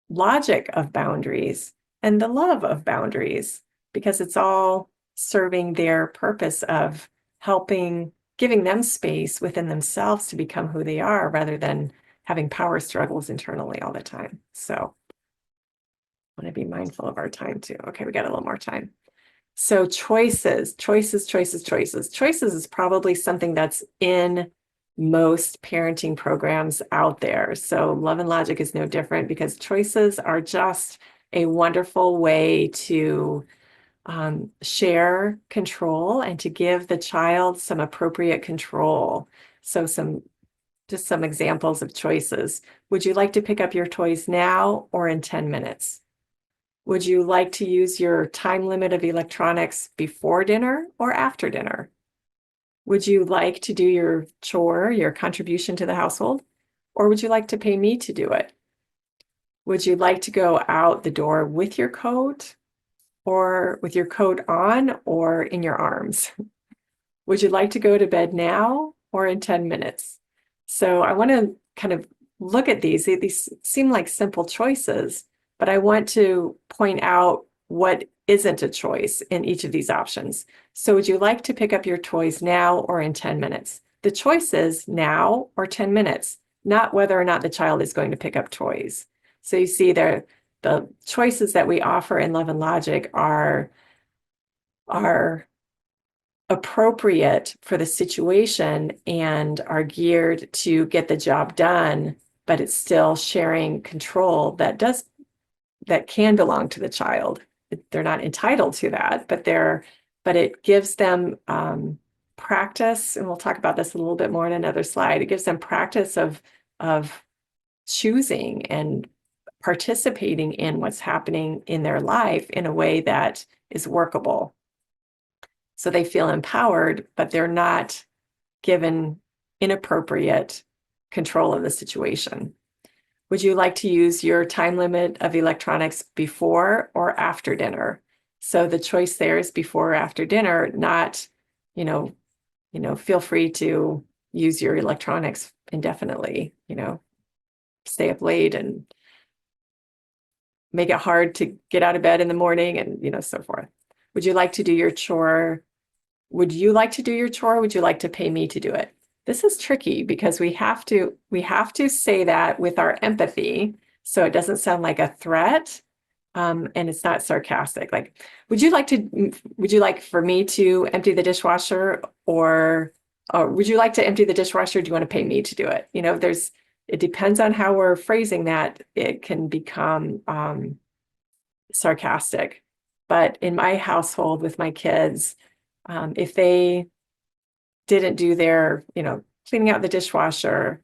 logic of boundaries and the love of boundaries, because it's all serving their purpose of helping, giving them space within themselves to become who they are rather than having power struggles internally all the time. So I want to be mindful of our time too. Okay, we got a little more time. So choices is probably something that's in most parenting programs out there. So Love and Logic is no different, because choices are just a wonderful way to share control and to give the child some appropriate control. So just some examples of choices. Would you like to pick up your toys now or in 10 minutes? Would you like to use your time limit of electronics before dinner or after dinner? Would you like to do your chore, your contribution to the household, or would you like to pay me to do it? Would you like to go out the door with your coat, or with your coat on, or in your arms? Would you like to go to bed now or in 10 minutes? So I want to kind of look at these. These seem like simple choices, but I want to point out what isn't a choice in each of these options. So would you like to pick up your toys now or in 10 minutes? The choice is now or 10 minutes, not whether or not the child is going to pick up toys. So you see there, the choices that we offer in Love and Logic are appropriate for the situation and are geared to get the job done, but it's still sharing control that can belong to the child. They're not entitled to that, but it gives them practice, and we'll talk about this a little bit more in another slide. It gives them practice of choosing and participating in what's happening in their life in a way that is workable. So they feel empowered, but they're not given inappropriate control of the situation. Would you like to use your time limit of electronics before or after dinner? So the choice there is before or after dinner, not, feel free to use your electronics indefinitely, stay up late and make it hard to get out of bed in the morning and, so forth. Would you like to do your chore? Would you like to do your chore? Would you like to pay me to do it? This is tricky because we have to say that with our empathy, so it doesn't sound like a threat, and it's not sarcastic. Like, would you like for me to empty the dishwasher, or would you like to empty the dishwasher? Do you want to pay me to do it? It depends on how we're phrasing that. It can become sarcastic. But in my household with my kids, if they didn't do their, cleaning out the dishwasher,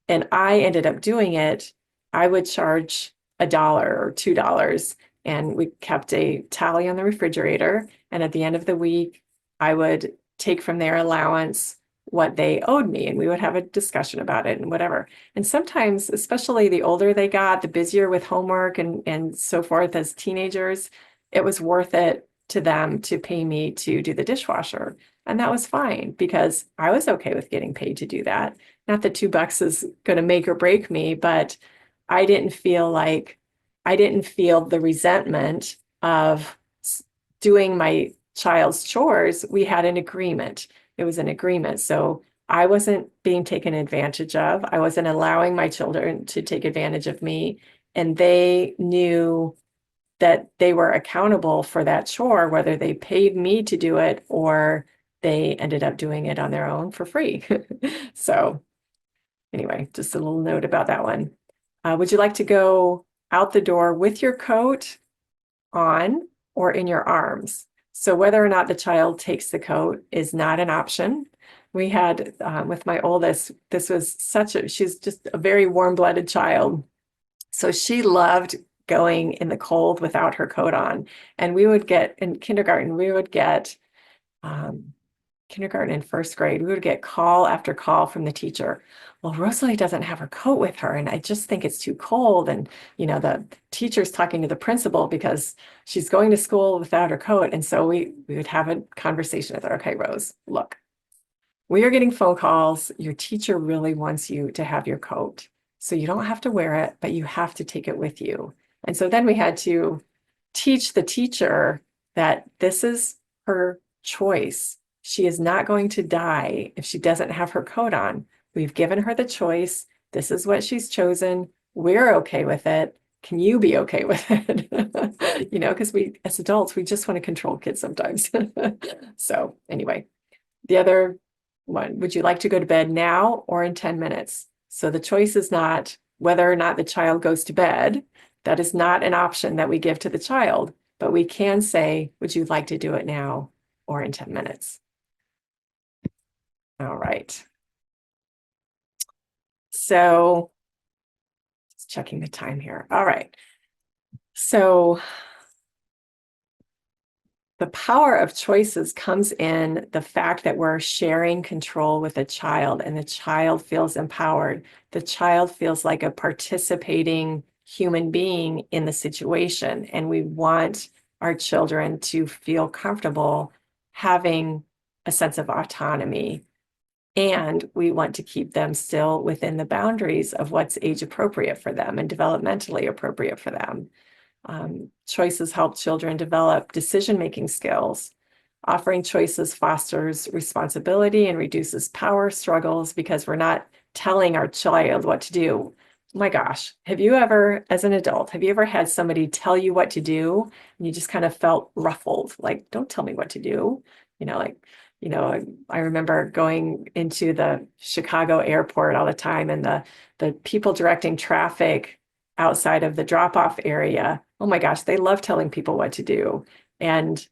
and I ended up doing it, I would charge $1 or $2, and we kept a tally on the refrigerator. And at the end of the week, I would take from their allowance what they owed me, and we would have a discussion about it and whatever. And sometimes, especially the older they got, the busier with homework and so forth as teenagers, it was worth it to them to pay me to do the dishwasher. And that was fine because I was okay with getting paid to do that. Not that $2 is going to make or break me, but I didn't feel the resentment of doing my child's chores. We had an agreement. It was an agreement. So I wasn't being taken advantage of. I wasn't allowing my children to take advantage of me. And they knew that they were accountable for that chore, whether they paid me to do it or they ended up doing it on their own for free. So anyway, just a little note about that one. Would you like to go out the door with your coat on or in your arms? So whether or not the child takes the coat is not an option. We had, with my oldest, she's just a very warm-blooded child. So she loved going in the cold without her coat on. And we would get, in kindergarten, kindergarten and first grade, we would get call after call from the teacher. Well, Rosalie doesn't have her coat with her, and I just think it's too cold. And, the teacher's talking to the principal because she's going to school without her coat. And so we would have a conversation with her. Okay, Rose, look, we are getting phone calls. Your teacher really wants you to have your coat. So you don't have to wear it, but you have to take it with you. And so then we had to teach the teacher that this is her choice. She is not going to die if she doesn't have her coat on. We've given her the choice. This is what she's chosen. We're okay with it. Can you be okay with it? Because we, as adults, we just want to control kids sometimes. So anyway, the other one, would you like to go to bed now or in 10 minutes? So the choice is not whether or not the child goes to bed. That is not an option that we give to the child, but we can say, would you like to do it now or in 10 minutes? All right. So just checking the time here. All right. So the power of choices comes in the fact that we're sharing control with a child, and the child feels empowered. The child feels like a participating human being in the situation, and we want our children to feel comfortable having a sense of autonomy. And we want to keep them still within the boundaries of what's age appropriate for them and developmentally appropriate for them. Choices help children develop decision-making skills. Offering choices fosters responsibility and reduces power struggles because we're not telling our child what to do. My gosh, have you ever, as an adult, have you ever had somebody tell you what to do and you just kind of felt ruffled? Like, don't tell me what to do. I remember going into the Chicago airport all the time, and the people directing traffic outside of the drop-off area. Oh my gosh, they love telling people what to do. And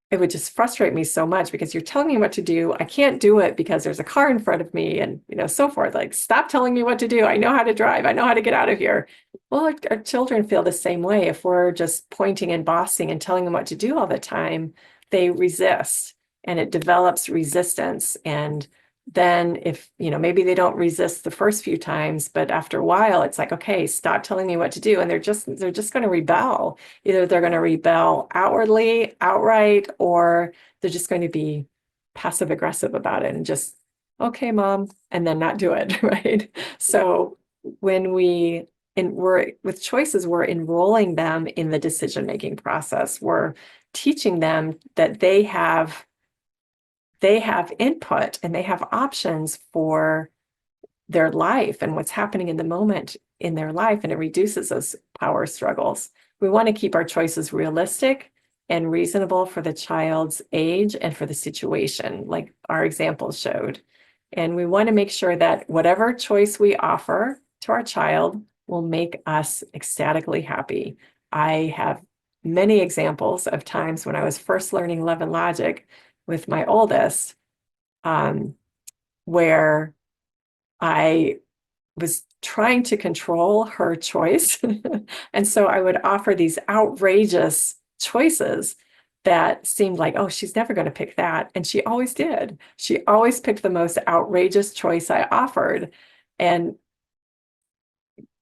it would just frustrate me so much because you're telling me what to do. I can't do it because there's a car in front of me and, so forth. Like, stop telling me what to do. I know how to drive. I know how to get out of here. Well, our children feel the same way. If we're just pointing and bossing and telling them what to do all the time, they resist, and it develops resistance. And then if, maybe they don't resist the first few times, but after a while, it's like, okay, stop telling me what to do. And they're just going to rebel. Either they're going to rebel outwardly, outright, or they're just going to be passive aggressive about it and just, okay, mom, and then not do it, right? So when we're with choices, we're enrolling them in the decision-making process. We're teaching them that they have input and they have options for their life and what's happening in the moment in their life, and it reduces those power struggles. We want to keep our choices realistic and reasonable for the child's age and for the situation, like our examples showed. And we want to make sure that whatever choice we offer to our child will make us ecstatically happy. I have many examples of times when I was first learning Love and Logic with my oldest, where I was trying to control her choice. And so I would offer these outrageous choices that seemed like, oh, she's never going to pick that. And she always did. She always picked the most outrageous choice I offered. And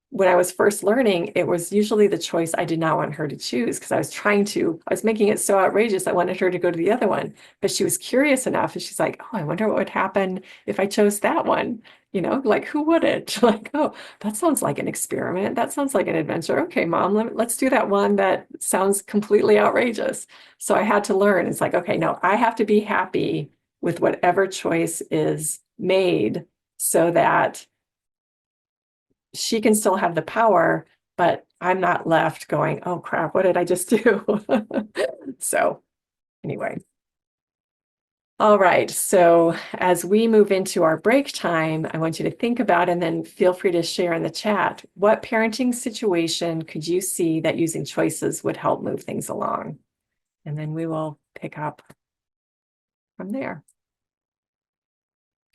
when I was first learning, it was usually the choice I did not want her to choose because I was making it so outrageous. I wanted her to go to the other one, but she was curious enough and she's like, oh, I wonder what would happen if I chose that one. Like who would it? Like, oh, that sounds like an experiment. That sounds like an adventure. Okay, mom, let's do that one that sounds completely outrageous. So I had to learn. It's like, okay, no, I have to be happy with whatever choice is made so that she can still have the power, but I'm not left going, oh crap, what did I just do? So anyway. All right, so as we move into our break time, I want you to think about and then feel free to share in the chat, what parenting situation could you see that using choices would help move things along? And then we will pick up from there.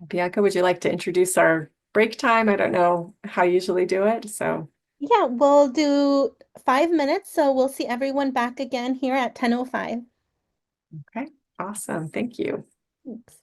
Bianca, would you like to introduce our break time? I don't know how you usually do it, so. Yeah, we'll do 5 minutes, so we'll see everyone back again here at 10:05. Okay, awesome. Thank you. Thanks.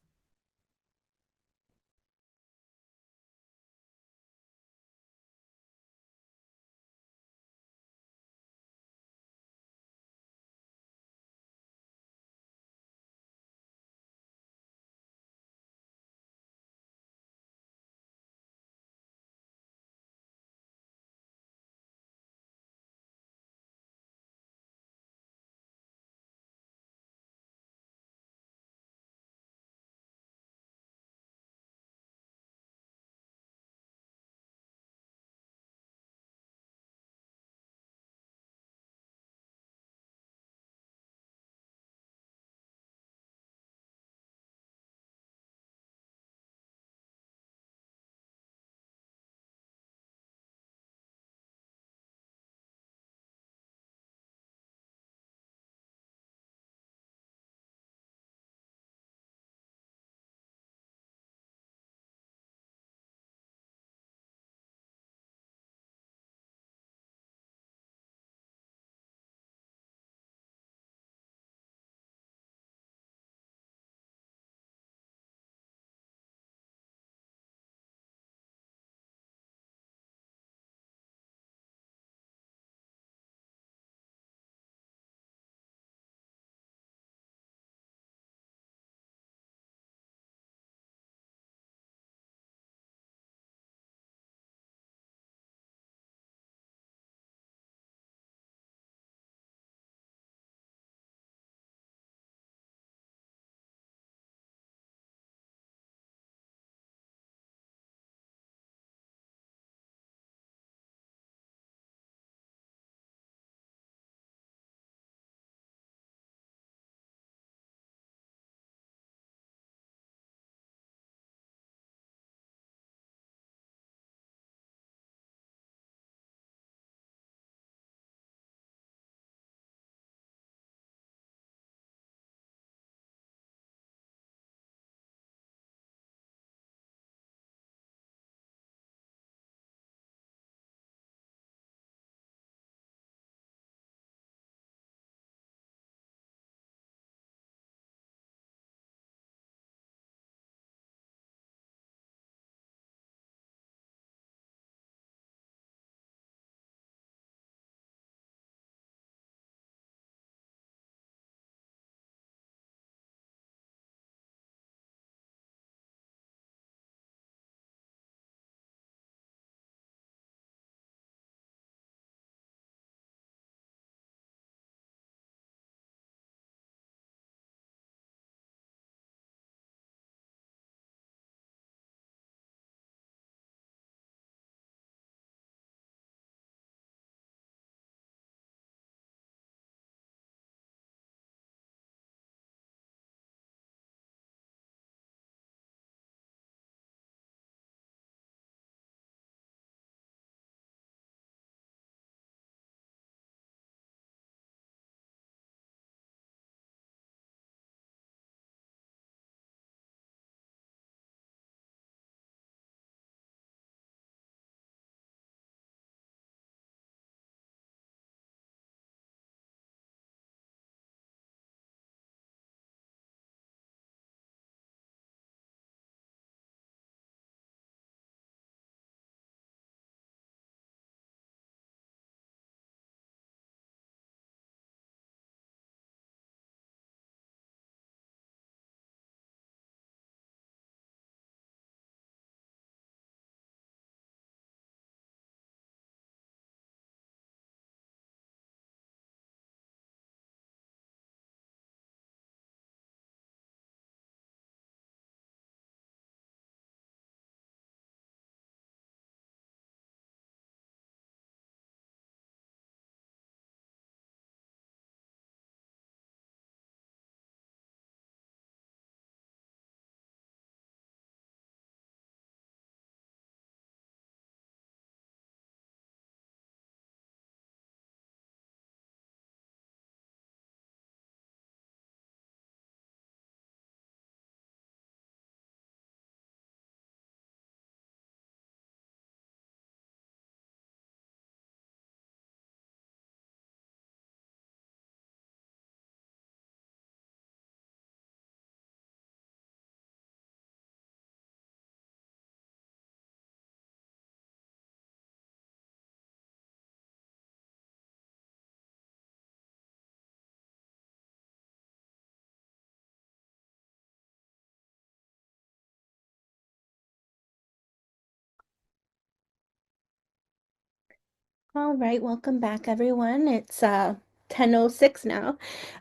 All right, welcome back, everyone. It's 10:06 now.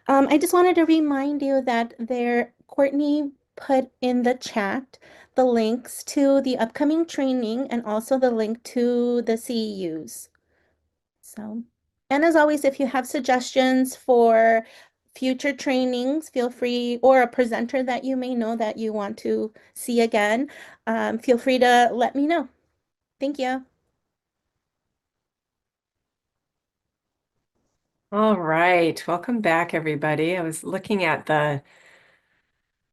I just wanted to remind you that Courtney put in the chat the links to the upcoming training and also the link to the CEUs. So, and as always, if you have suggestions for future trainings, feel free, or a presenter that you may know that you want to see again, feel free to let me know. Thank you. All right, welcome back, everybody. I was looking at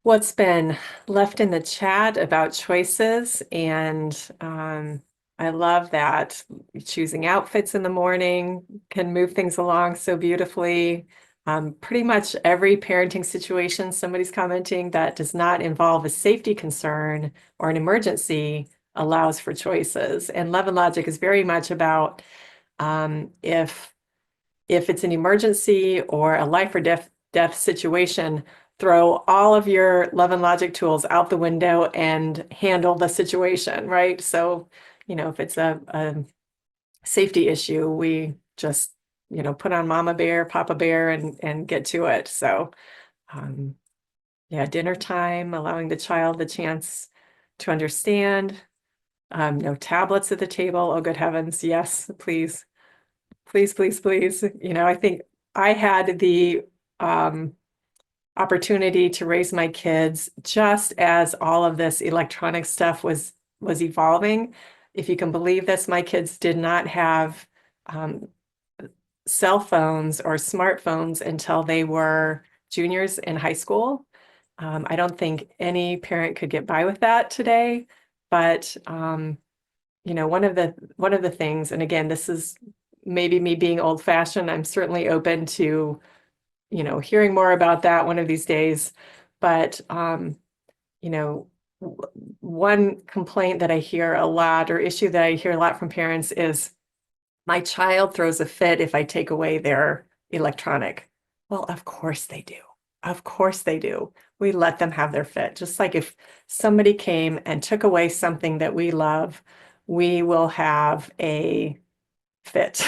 what's been left in the chat about choices, and I love that choosing outfits in the morning can move things along so beautifully. Pretty much every parenting situation, somebody's commenting that does not involve a safety concern or an emergency allows for choices. And Love and Logic is very much about if it's an emergency or a life or death situation, throw all of your Love and Logic tools out the window and handle the situation, right? So, if it's a safety issue, we just, put on Mama Bear, Papa Bear, and get to it. So, yeah, dinner time, allowing the child the chance to understand. No tablets at the table. Oh, good heavens. Yes, please. Please, please, please. I think I had the opportunity to raise my kids just as all of this electronic stuff was evolving. If you can believe this, my kids did not have cell phones or smartphones until they were juniors in high school. I don't think any parent could get by with that today, but one of the things, and again, this is maybe me being old fashioned. I'm certainly open to, hearing more about that one of these days. But, one complaint that I hear a lot, or issue that I hear a lot from parents, is my child throws a fit if I take away their electronic. Well, of course they do. Of course they do. We let them have their fit. Just like if somebody came and took away something that we love, we will have a fit.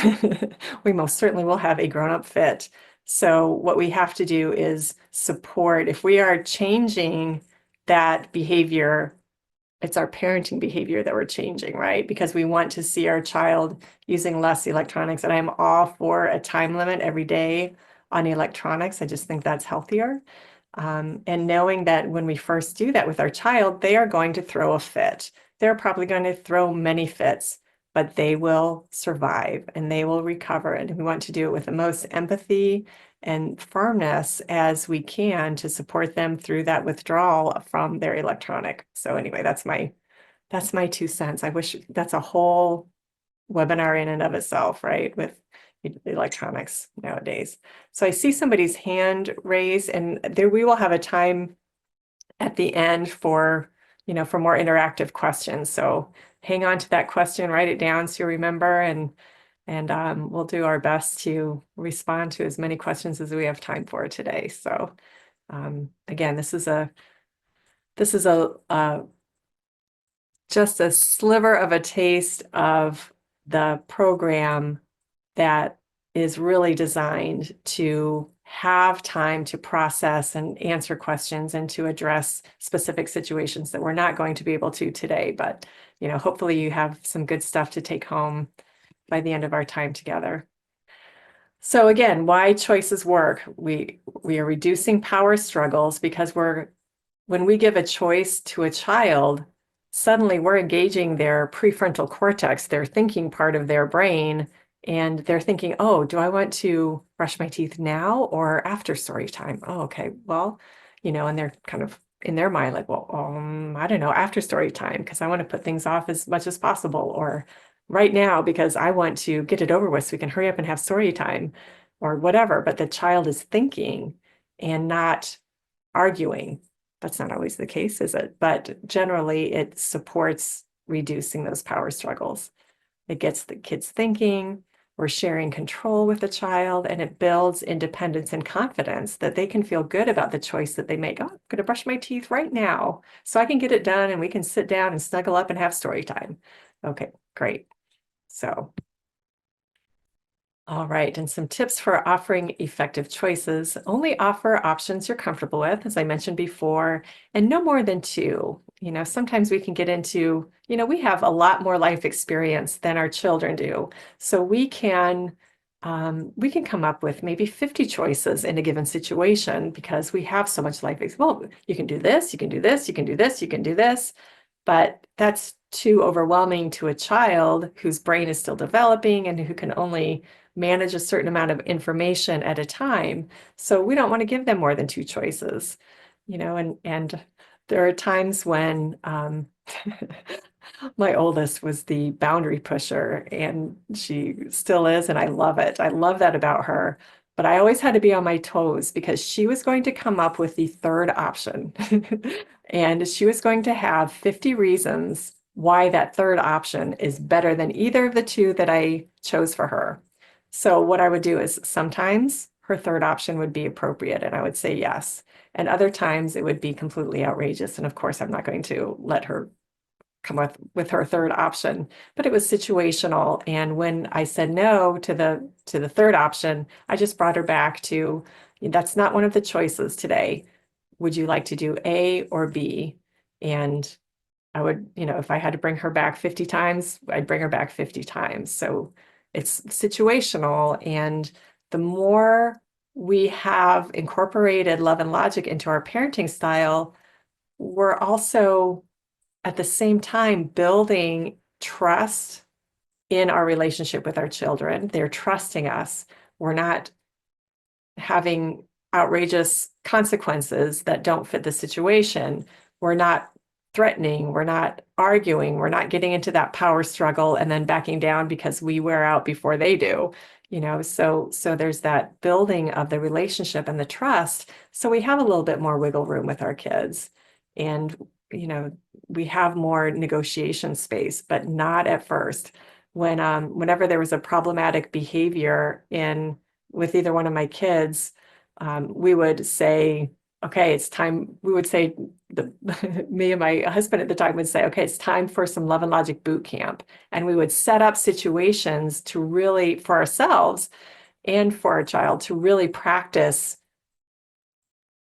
We most certainly will have a grown-up fit. So what we have to do is support. If we are changing that behavior, it's our parenting behavior that we're changing, right? Because we want to see our child using less electronics. And I'm all for a time limit every day on electronics. I just think that's healthier. And knowing that when we first do that with our child, they are going to throw a fit. They're probably going to throw many fits, but they will survive and they will recover. And we want to do it with the most empathy and firmness as we can to support them through that withdrawal from their electronic. So anyway, that's my 2 cents. I wish that's a whole webinar in and of itself, right? With electronics nowadays. So I see somebody's hand raised, and there we will have a time at the end for, for more interactive questions. So hang on to that question, write it down so you remember, and we'll do our best to respond to as many questions as we have time for today. So again, this is a just a sliver of a taste of the program that is really designed to have time to process and answer questions and to address specific situations that we're not going to be able to today. But, hopefully you have some good stuff to take home by the end of our time together. So again, why choices work. We are reducing power struggles because when we give a choice to a child, suddenly we're engaging their prefrontal cortex, their thinking part of their brain, and they're thinking, oh, do I want to brush my teeth now or after story time? Oh, okay, well, and they're kind of in their mind like, well, I don't know, after story time, because I want to put things off as much as possible, or right now because I want to get it over with so we can hurry up and have story time or whatever. But the child is thinking and not arguing. That's not always the case, is it? But generally, it supports reducing those power struggles. It gets the kids thinking, we're sharing control with the child, and it builds independence and confidence that they can feel good about the choice that they make. Oh, I'm going to brush my teeth right now so I can get it done and we can sit down and snuggle up and have story time. Okay, great. So All right, and some tips for offering effective choices. Only offer options you're comfortable with, as I mentioned before, and no more than two. Sometimes we can get into, we have a lot more life experience than our children do. So we can come up with maybe 50 choices in a given situation because we have so much life experience. Well, you can do this, you can do this, you can do this, you can do this. But that's too overwhelming to a child whose brain is still developing and who can only manage a certain amount of information at a time. So we don't want to give them more than two choices, and there are times when my oldest was the boundary pusher, and she still is, and I love it. I love that about her. But I always had to be on my toes because she was going to come up with the third option. And she was going to have 50 reasons why that third option is better than either of the two that I chose for her. So what I would do is sometimes her third option would be appropriate and I would say yes. And other times it would be completely outrageous. And of course, I'm not going to let her come with her third option, but it was situational. And when I said no to the third option, I just brought her back to, that's not one of the choices today. Would you like to do A or B? And I would, if I had to bring her back 50 times, I'd bring her back 50 times. So it's situational. And the more we have incorporated love and logic into our parenting style, we're also at the same time building trust in our relationship with our children. They're trusting us. We're not having outrageous consequences that don't fit the situation. We're not threatening, we're not arguing, we're not getting into that power struggle and then backing down because we wear out before they do. So there's that building of the relationship and the trust. So we have a little bit more wiggle room with our kids. And we have more negotiation space, but not at first. Whenever there was a problematic behavior with either one of my kids, we would say, okay, it's time. We would say, me and my husband at the time would say, okay, it's time for some love and logic boot camp. And we would set up situations to really, for ourselves and for our child, to really practice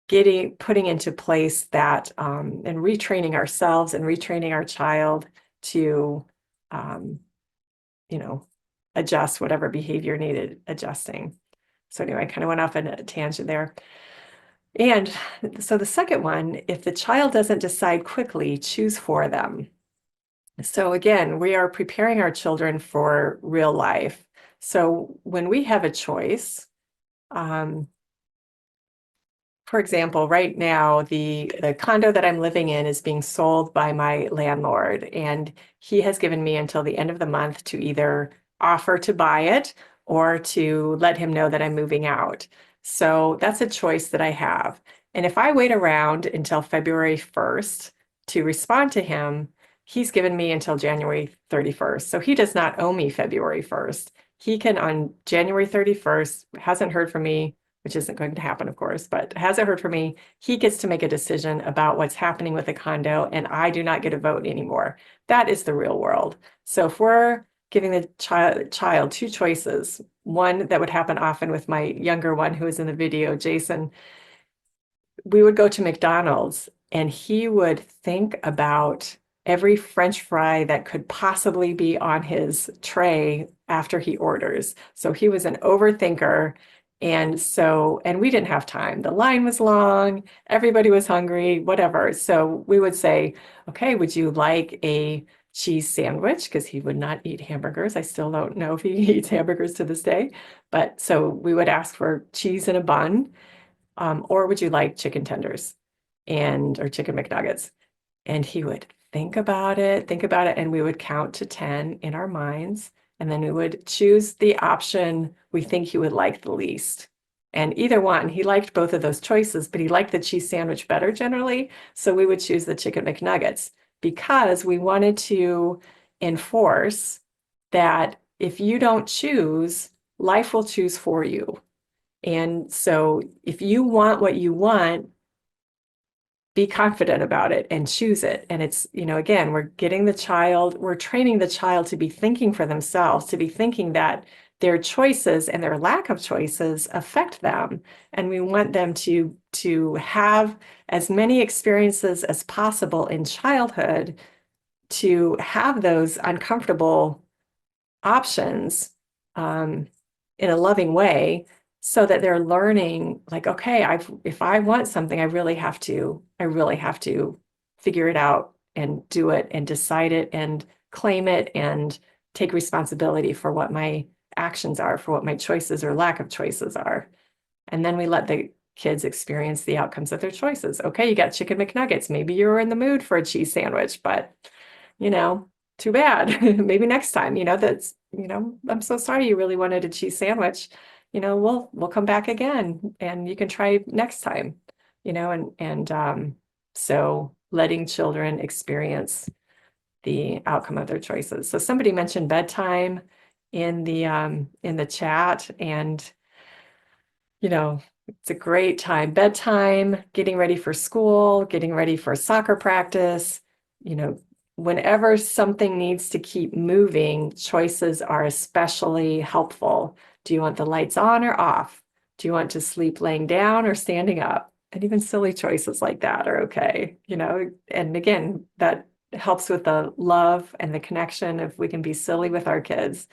putting into place that, and retraining ourselves and retraining our child to, adjust whatever behavior needed adjusting. So anyway, I kind of went off on a tangent there. And so the second one, if the child doesn't decide quickly, choose for them. So again, we are preparing our children for real life. So when we have a choice, for example, right now, the condo that I'm living in is being sold by my landlord, and he has given me until the end of the month to either offer to buy it or to let him know that I'm moving out. So that's a choice that I have. And if I wait around until February 1st to respond to him, he's given me until January 31st. So he does not owe me February 1st. He can, on January 31st, hasn't heard from me, which isn't going to happen, of course, but hasn't heard from me, he gets to make a decision about what's happening with the condo, and I do not get a vote anymore. That is the real world. So if we're giving the child two choices, one that would happen often with my younger one who is in the video, Jason, we would go to McDonald's and he would think about every French fry that could possibly be on his tray after he orders. So he was an overthinker. And we didn't have time. The line was long, everybody was hungry, whatever. So we would say, okay, would you like a cheese sandwich? Because he would not eat hamburgers. I still don't know if he eats hamburgers to this day. But so we would ask for cheese in a bun. Or would you like chicken tenders or chicken McNuggets? And he would think about it, and we would count to 10 in our minds. And then we would choose the option we think he would like the least. And either one, he liked both of those choices, but he liked the cheese sandwich better generally. So we would choose the chicken McNuggets because we wanted to enforce that if you don't choose, life will choose for you. And so if you want what you want, be confident about it and choose it. And it's, again, we're training the child to be thinking for themselves, to be thinking that their choices and their lack of choices affect them. And we want them to have as many experiences as possible in childhood to have those uncomfortable options in a loving way, so that they're learning like, okay, if I want something, I really have to figure it out and do it and decide it and claim it and take responsibility for what my actions are, for what my choices or lack of choices are. And then we let the kids experience the outcomes of their choices. Okay, you got chicken McNuggets. Maybe you were in the mood for a cheese sandwich, but too bad. Maybe next time, I'm so sorry you really wanted a cheese sandwich. We'll come back again and you can try next time, so letting children experience the outcome of their choices. So somebody mentioned bedtime in the chat, and it's a great time. Bedtime, getting ready for school, getting ready for soccer practice, whenever something needs to keep moving, choices are especially helpful. Do you want the lights on or off? Do you want to sleep laying down or standing up? And even silly choices like that are okay, and again, that helps with the love and the connection if we can be silly with our kids.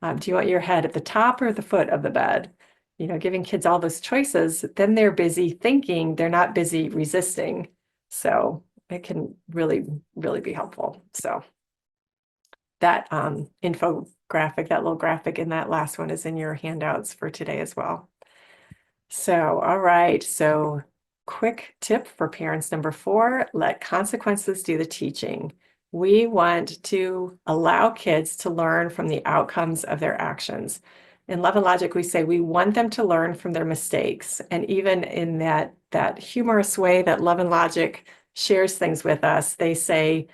Do you want your head at the top or the foot of the bed? Giving kids all those choices, then they're busy thinking, they're not busy resisting. So it can really, really be helpful. So that infographic, that little graphic in that last one is in your handouts for today as well. So, all right. So quick tip for parents number 4, let consequences do the teaching. We want to allow kids to learn from the outcomes of their actions. In Love and Logic, we say we want them to learn from their mistakes. And even in that humorous way that Love and Logic shares things with us, they say,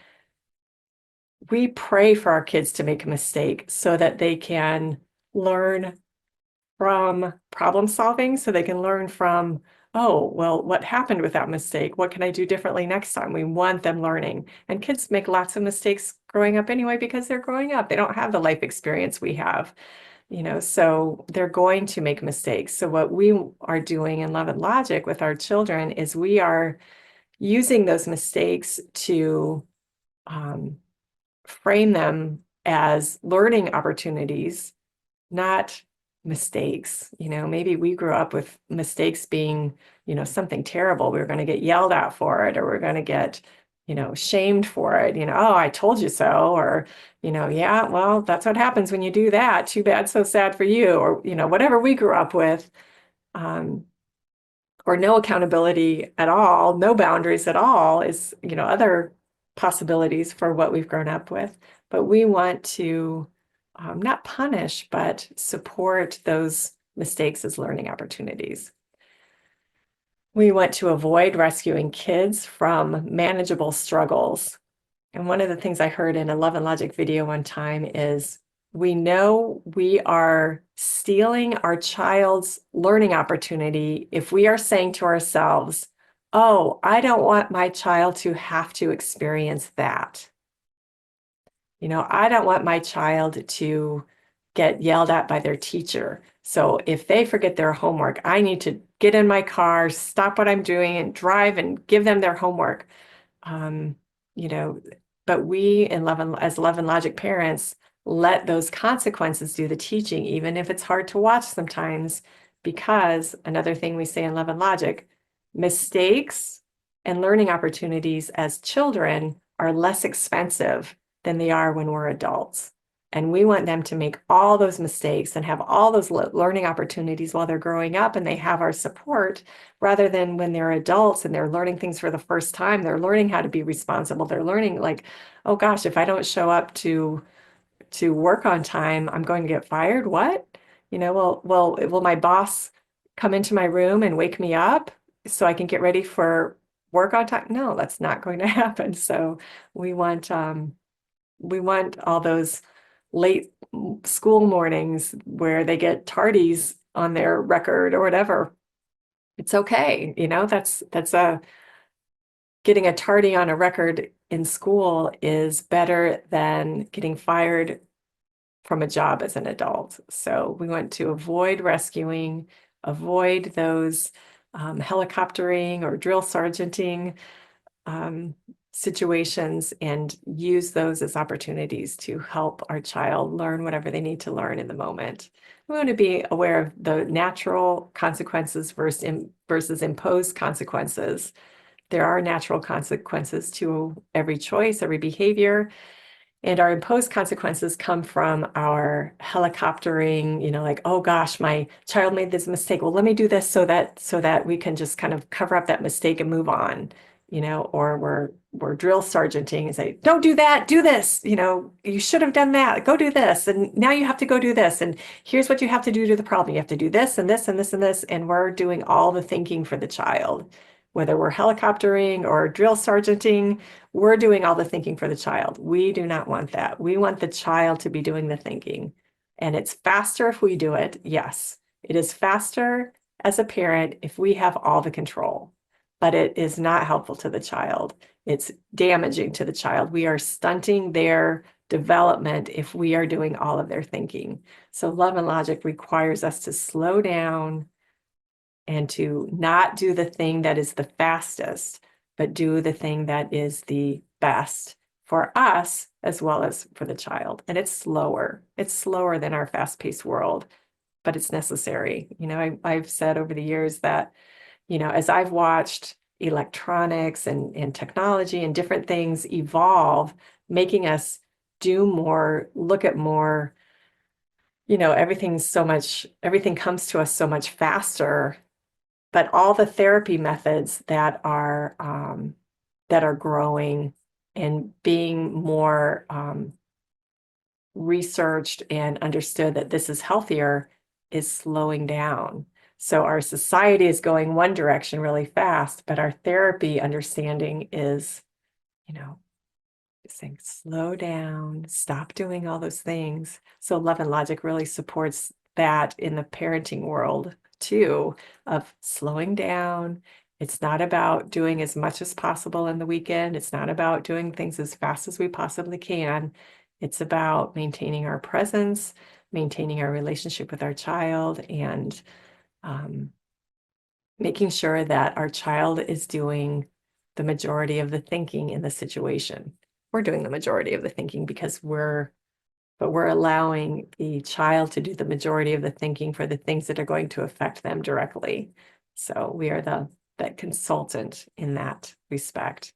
we pray for our kids to make a mistake so that they can learn from problem solving, so they can learn from, oh, well, what happened with that mistake? What can I do differently next time? We want them learning. And kids make lots of mistakes growing up anyway, because they're growing up. They don't have the life experience we have, so they're going to make mistakes. So what we are doing in Love and Logic with our children is we are using those mistakes to frame them as learning opportunities, not mistakes. Maybe we grew up with mistakes being, something terrible. We were going to get yelled at for it, or we're going to get, shamed for it. Oh, I told you so. Or, yeah, well, that's what happens when you do that. Too bad, so sad for you. Or, whatever we grew up with, or no accountability at all, no boundaries at all is, other possibilities for what we've grown up with. But we want to not punish, but support those mistakes as learning opportunities. We want to avoid rescuing kids from manageable struggles. And one of the things I heard in a Love and Logic video one time is, we know we are stealing our child's learning opportunity if we are saying to ourselves, oh, I don't want my child to have to experience that. I don't want my child to get yelled at by their teacher. So if they forget their homework, I need to get in my car, stop what I'm doing, and drive and give them their homework. But we as Love and Logic parents, let those consequences do the teaching, even if it's hard to watch sometimes, because another thing we say in Love and Logic, mistakes and learning opportunities as children are less expensive than they are when we're adults. And we want them to make all those mistakes and have all those learning opportunities while they're growing up, and they have our support, rather than when they're adults and they're learning things for the first time. They're learning how to be responsible. They're learning like, oh gosh, if I don't show up to work on time, I'm going to get fired. What? Well, will my boss come into my room and wake me up so I can get ready for work on time? No, that's not going to happen. So we want all those late school mornings where they get tardies on their record or whatever. It's okay. That's getting a tardy on a record in school is better than getting fired from a job as an adult. So we want to avoid rescuing, avoid those helicoptering or drill sergeanting situations, and use those as opportunities to help our child learn whatever they need to learn in the moment. We want to be aware of the natural consequences versus imposed consequences. There are natural consequences to every choice, every behavior. And our imposed consequences come from our helicoptering, like, oh gosh, my child made this mistake. Well, let me do this so that we can just kind of cover up that mistake and move on, or we're drill sergeanting and say, don't do that, do this, you should have done that, go do this. And now you have to go do this. And here's what you have to do to the problem. You have to do this and this and this and this. And we're doing all the thinking for the child. Whether we're helicoptering or drill sergeanting, we're doing all the thinking for the child. We do not want that. We want the child to be doing the thinking. And it's faster if we do it. Yes, it is faster as a parent if we have all the control, but it is not helpful to the child. It's damaging to the child. We are stunting their development if we are doing all of their thinking. So love and logic requires us to slow down and to not do the thing that is the fastest, but do the thing that is the best for us as well as for the child. And it's slower. It's slower than our fast-paced world, but it's necessary. I've said over the years that, as I've watched electronics and technology and different things evolve, making us do more, look at more, everything comes to us so much faster. But all the therapy methods that are growing and being more researched and understood that this is healthier is slowing down. So our society is going one direction really fast, but our therapy understanding is, saying slow down, stop doing all those things. So love and logic really supports that in the parenting world too, of slowing down. It's not about doing as much as possible in the weekend. It's not about doing things as fast as we possibly can. It's about maintaining our presence, maintaining our relationship with our child, and making sure that our child is doing the majority of the thinking in the situation. We're doing the majority of the thinking because we're allowing the child to do the majority of the thinking for the things that are going to affect them directly. So we are that consultant in that respect.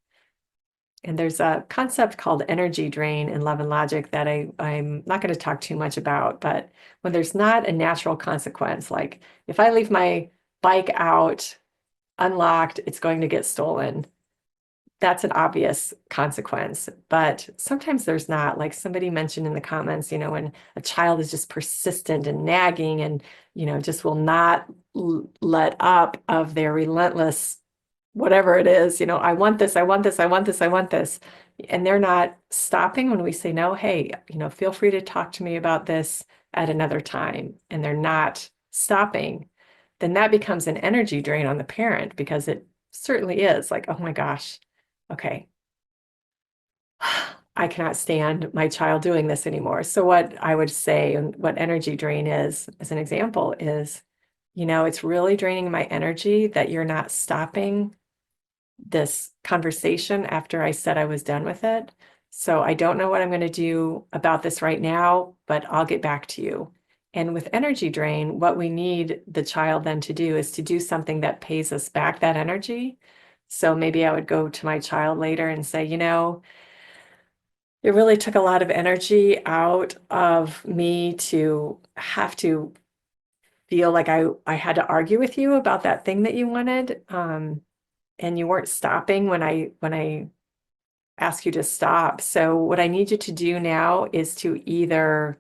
And there's a concept called energy drain in love and logic that I'm not going to talk too much about, but when there's not a natural consequence, like if I leave my bike out unlocked, it's going to get stolen. That's an obvious consequence, but sometimes there's not. Like somebody mentioned in the comments, when a child is just persistent and nagging and, just will not let up of their relentless, whatever it is, I want this, I want this, I want this, I want this. And they're not stopping when we say, no, hey, feel free to talk to me about this at another time. And they're not stopping, then that becomes an energy drain on the parent, because it certainly is like, oh my gosh, okay, I cannot stand my child doing this anymore. So what I would say, and what energy drain is, as an example, is, it's really draining my energy that you're not stopping this conversation after I said I was done with it. So I don't know what I'm going to do about this right now, but I'll get back to you. And with energy drain, what we need the child then to do is to do something that pays us back that energy. So maybe I would go to my child later and say, it really took a lot of energy out of me to have to feel like I had to argue with you about that thing that you wanted. And you weren't stopping when I asked you to stop. So what I need you to do now is to either,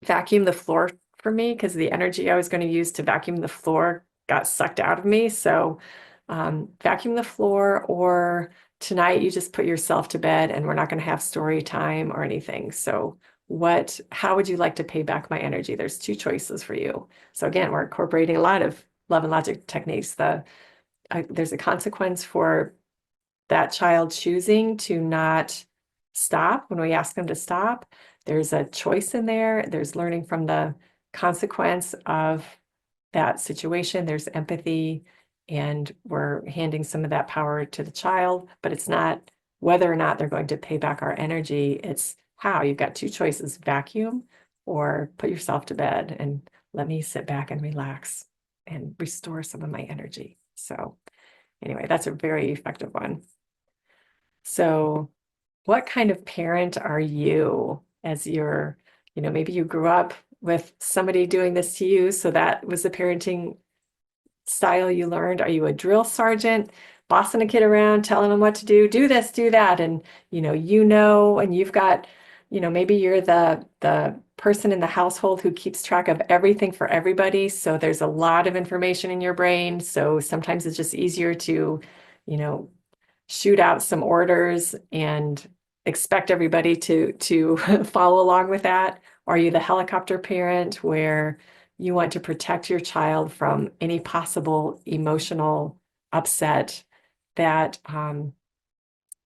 vacuum the floor for me, because the energy I was going to use to vacuum the floor got sucked out of me. So vacuum the floor, or tonight you just put yourself to bed and we're not going to have story time or anything. So how would you like to pay back my energy? There's two choices for you. So again, we're incorporating a lot of love and logic techniques. There's a consequence for that child choosing to not stop, when we ask them to stop, there's a choice in there. There's learning from the consequence of that situation. There's empathy, and we're handing some of that power to the child, but it's not whether or not they're going to pay back our energy. It's how. You've got two choices: vacuum or put yourself to bed and let me sit back and relax and restore some of my energy. So anyway, that's a very effective one. So what kind of parent are you as your, maybe you grew up with somebody doing this to you, so that was the parenting style you learned? Are you a drill sergeant, bossing a kid around, telling them what to do this, do that, and and you've got, maybe you're the person in the household who keeps track of everything for everybody, so there's a lot of information in your brain, so sometimes it's just easier to, shoot out some orders and expect everybody to follow along with that? Or are you the helicopter parent where you want to protect your child from any possible emotional upset that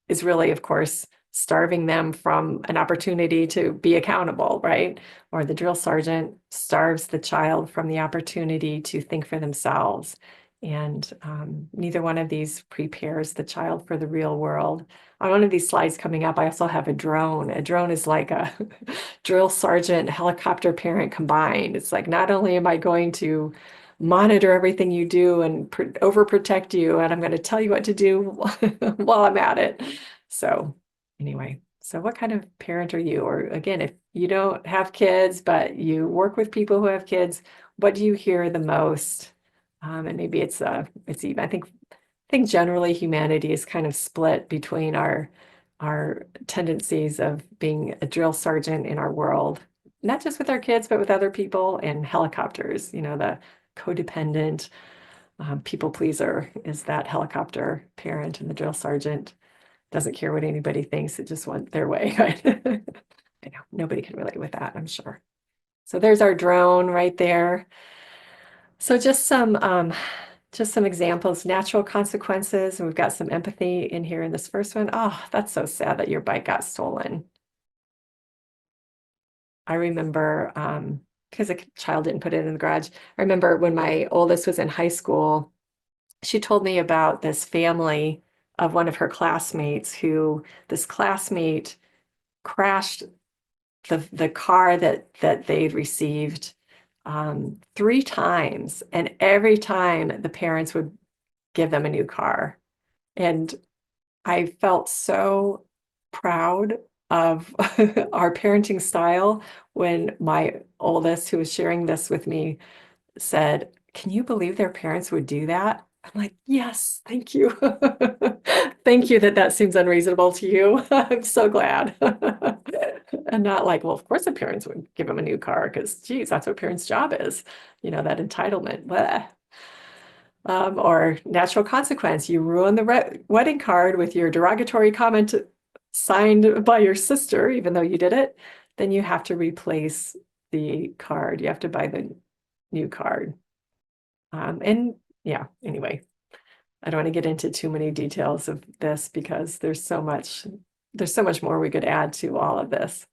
is really, of course, starving them from an opportunity to be accountable, right? Or the drill sergeant starves the child from the opportunity to think for themselves. And neither one of these prepares the child for the real world. On one of these slides coming up, I also have a drone. A drone is like a drill sergeant, helicopter parent combined. It's like, not only am I going to monitor everything you do and overprotect you, and I'm going to tell you what to do while I'm at it. So anyway, so what kind of parent are you? Or again, if you don't have kids, but you work with people who have kids, what do you hear the most? And maybe it's even, I think generally humanity is kind of split between our tendencies of being a drill sergeant in our world, not just with our kids, but with other people, and helicopters, the codependent people pleaser is that helicopter parent, and the drill sergeant doesn't care what anybody thinks. It just wants their way, right? I know nobody can relate with that, I'm sure. So there's our drone right there. So just some examples, natural consequences, and we've got some empathy in here in this first one. Oh, that's so sad that your bike got stolen. I remember, because a child didn't put it in the garage. I remember when my oldest was in high school, she told me about this family of one of her classmates who this classmate crashed the car that they'd received 3 times, and every time the parents would give them a new car. And I felt so proud of our parenting style when my oldest, who was sharing this with me, said, "Can you believe their parents would do that?" I'm like, "Yes, thank you." Thank you that seems unreasonable to you. I'm so glad. And not like, well, of course the parents would give them a new car because, geez, that's what parents' job is, that entitlement. Bleh. Or natural consequence, you ruin the wedding card with your derogatory comment signed by your sister, even though you did it, then you have to replace the card. You have to buy the new card. And yeah, anyway, I don't want to get into too many details of this because there's so much more we could add to all of this.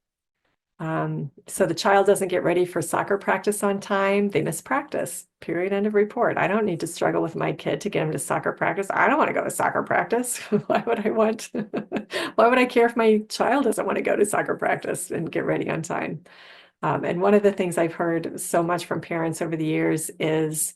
So the child doesn't get ready for soccer practice on time, they miss practice, period, end of report. I don't need to struggle with my kid to get him to soccer practice. I don't want to go to soccer practice. Why would I want, why would I care if my child doesn't want to go to soccer practice and get ready on time? And one of the things I've heard so much from parents over the years is,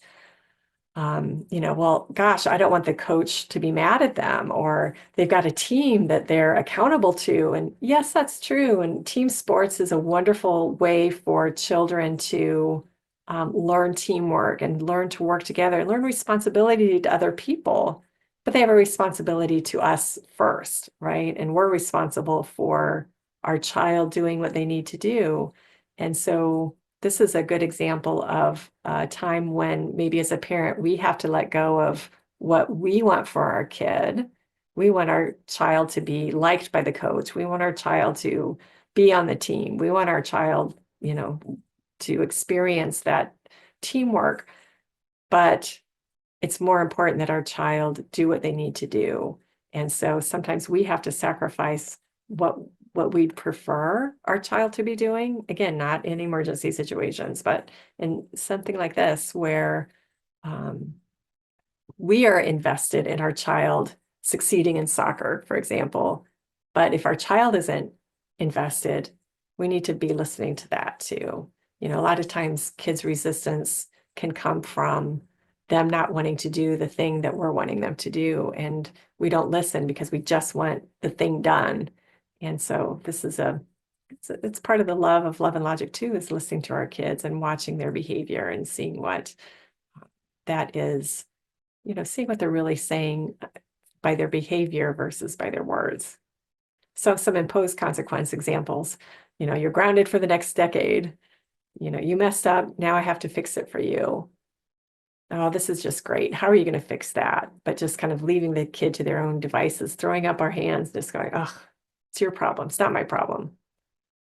well, gosh, I don't want the coach to be mad at them, or they've got a team that they're accountable to. And yes, that's true. And team sports is a wonderful way for children to learn teamwork and learn to work together and learn responsibility to other people. But they have a responsibility to us first, right? And we're responsible for our child doing what they need to do. And so this is a good example of a time when maybe as a parent, we have to let go of what we want for our kid. We want our child to be liked by the coach. We want our child to be on the team. We want our child, to experience that teamwork. But it's more important that our child do what they need to do. And so sometimes we have to sacrifice what what we'd prefer our child to be doing. Again, not in emergency situations, but in something like this where we are invested in our child succeeding in soccer, for example. But if our child isn't invested, we need to be listening to that too. You know, a lot of times kids' resistance can come from them not wanting to do the thing that we're wanting them to do. And we don't listen because we just want the thing done. And so this is it's part of the love of Love and Logic too, is listening to our kids and watching their behavior and seeing what that is, you know, seeing what they're really saying by their behavior versus by their words. So some imposed consequence examples, you know, you're grounded for the next decade. You know, you messed up. Now I have to fix it for you. Oh, this is just great. How are you going to fix that? But just kind of leaving the kid to their own devices, throwing up our hands, just going, oh, it's your problem. It's not my problem.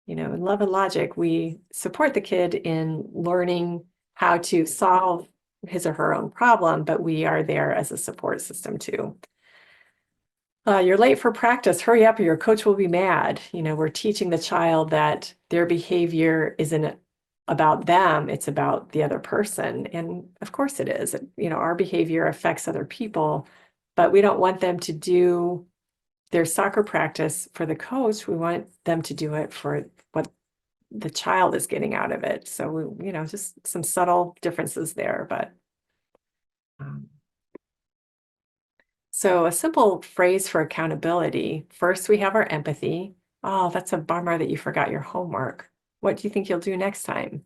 You know, in Love and Logic, we support the kid in learning how to solve his or her own problem, but we are there as a support system too. You're late for practice, hurry up or your coach will be mad. You know, we're teaching the child that their behavior isn't about them, it's about the other person. And of course it is. You know, our behavior affects other people, but we don't want them to do their soccer practice for the coach. We want them to do it for what the child is getting out of it. So, we, you know, just some subtle differences there, but so a simple phrase for accountability. First, we have our empathy. Oh, that's a bummer that you forgot your homework. What do you think you'll do next time?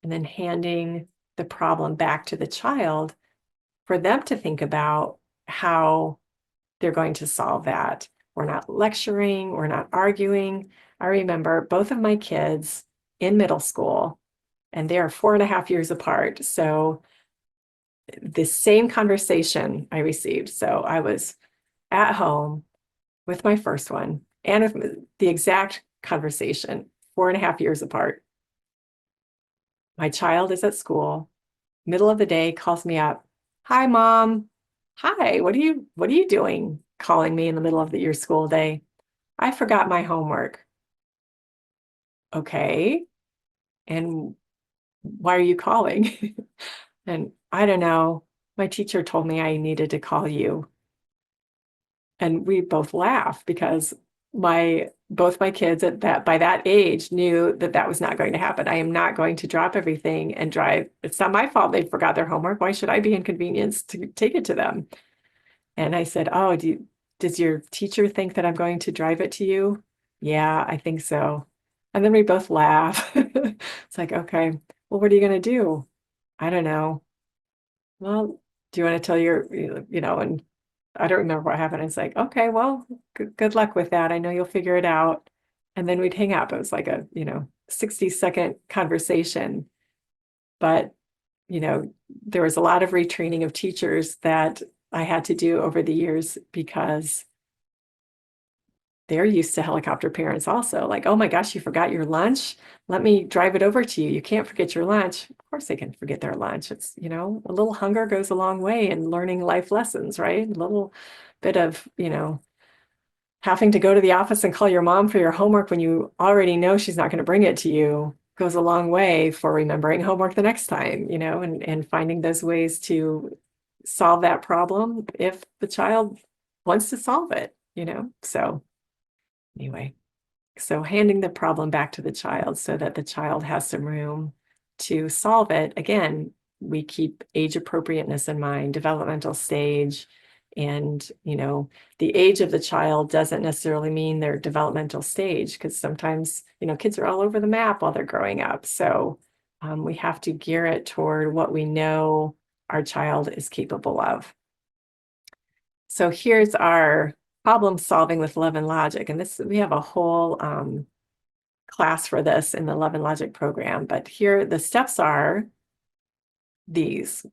And then handing the problem back to the child for them to think about how they're going to solve that. We're not lecturing, we're not arguing. I remember both of my kids in middle school, and they are 4.5 years apart. So the same conversation I received. So I was at home with my first one and with the exact conversation, 4.5 years apart. My child is at school, middle of the day, calls me up. Hi, mom. Hi, what are you doing? Calling me in the middle of your school day. I forgot my homework. Okay. And why are you calling? And I don't know. My teacher told me I needed to call you. And we both laughed because both my kids by that age knew that that was not going to happen. I am not going to drop everything and drive. It's not my fault they forgot their homework. Why should I be inconvenienced to take it to them? And I said, oh, does your teacher think that I'm going to drive it to you? Yeah, I think so. And then we both laugh. It's like, okay, well, what are you going to do? I don't know. Well, do you want to tell and I don't remember what happened. It's like, okay, well, good luck with that. I know you'll figure it out. And then we'd hang up. It was like a, 60-second conversation. But, there was a lot of retraining of teachers that I had to do over the years because they're used to helicopter parents also. Like, oh my gosh, you forgot your lunch? Let me drive it over to you. You can't forget your lunch. Of course they can forget their lunch. It's, a little hunger goes a long way in learning life lessons, right? A little bit of, having to go to the office and call your mom for your homework when you already know she's not going to bring it to you goes a long way for remembering homework the next time, and finding those ways to solve that problem if the child wants to solve it, So anyway, so handing the problem back to the child so that the child has some room to solve it. Again, we keep age appropriateness in mind, developmental stage, and the age of the child doesn't necessarily mean their developmental stage, because sometimes kids are all over the map while they're growing up. So we have to gear it toward what we know our child is capable of. So here's our problem solving with Love and Logic. And we have a whole class for this in the Love and Logic program. But here the steps are these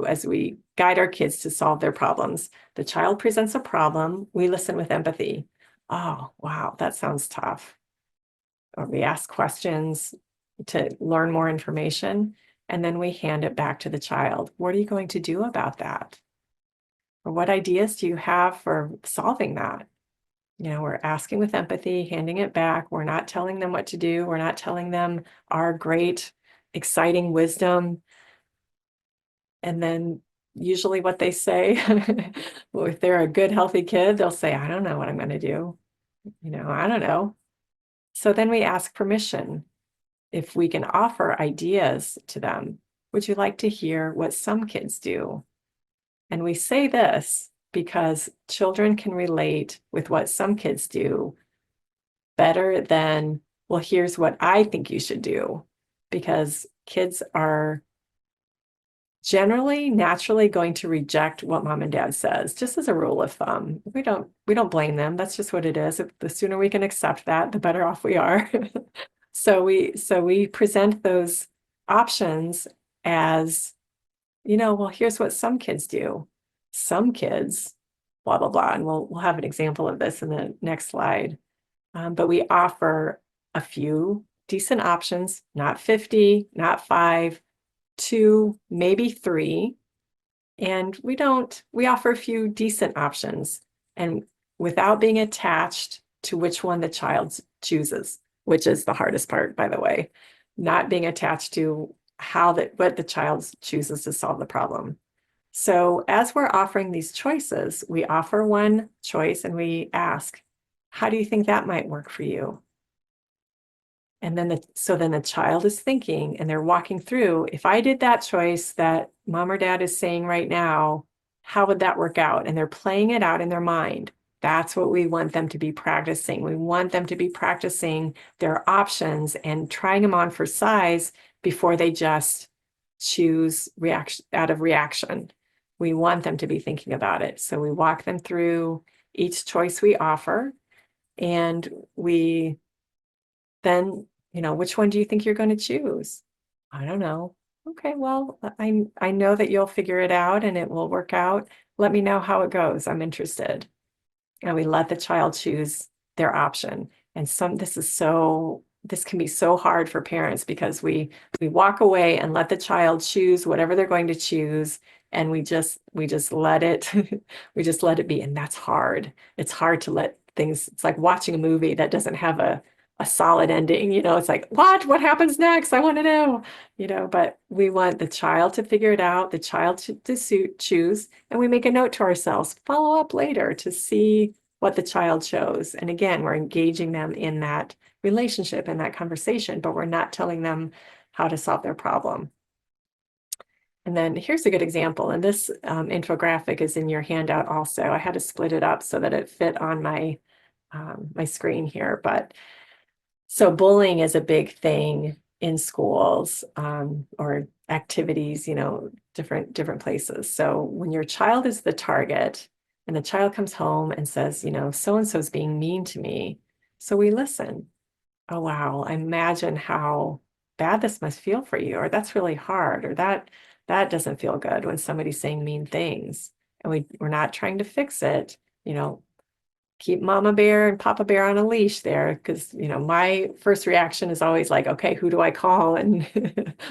as we guide our kids to solve their problems. The child presents a problem. We listen with empathy. Oh, wow, that sounds tough. Or we ask questions to learn more information. And then we hand it back to the child. What are you going to do about that? Or what ideas do you have for solving that? we're asking with empathy, handing it back. We're not telling them what to do. We're not telling them our great, exciting wisdom. And then usually what they say, well, if they're a good, healthy kid, they'll say, I don't know what I'm going to do. I don't know. So then we ask permission if we can offer ideas to them. Would you like to hear what some kids do? And we say this because children can relate with what some kids do better than, well, here's what I think you should do. Because kids are generally naturally going to reject what mom and dad says, just as a rule of thumb. We don't blame them. That's just what it is. The sooner we can accept that, the better off we are. So we present those options as, well, here's what some kids do. Some kids, blah, blah, blah. And we'll have an example of this in the next slide. But we offer a few decent options, not 50, not 5, 2, maybe 3. And we offer a few decent options and without being attached to which one the child chooses, which is the hardest part, by the way, not being attached to what the child chooses to solve the problem. So as we're offering these choices, we offer one choice and we ask, how do you think that might work for you? And then the child is thinking and they're walking through, if I did that choice that mom or dad is saying right now, how would that work out? And they're playing it out in their mind. That's what we want them to be practicing. We want them to be practicing their options and trying them on for size before they just choose reaction out of reaction. We want them to be thinking about it. So we walk them through each choice we offer, and we then, which one do you think you're going to choose? I don't know. Okay, well, I know that you'll figure it out and it will work out. Let me know how it goes. I'm interested. And we let the child choose their option. And this can be so hard for parents because we walk away and let the child choose whatever they're going to choose. And we just let it, we just let it be. And that's hard. It's hard to let things, it's like watching a movie that doesn't have a solid ending. It's like, what happens next? I want to know, but we want the child to figure it out, the child to choose, and we make a note to ourselves, follow up later to see what the child chose. And again, we're engaging them in that relationship, in that conversation, but we're not telling them how to solve their problem. And then here's a good example. And this infographic is in your handout also. I had to split it up so that it fit on my screen here. But so bullying is a big thing in schools or activities, different places. So when your child is the target and the child comes home and says, so-and-so is being mean to me. So we listen. Oh, wow. I imagine how bad this must feel for you, or that's really hard, or that doesn't feel good when somebody's saying mean things. And we're not trying to fix it, keep mama bear and papa bear on a leash there. Because, my first reaction is always like, okay, who do I call? And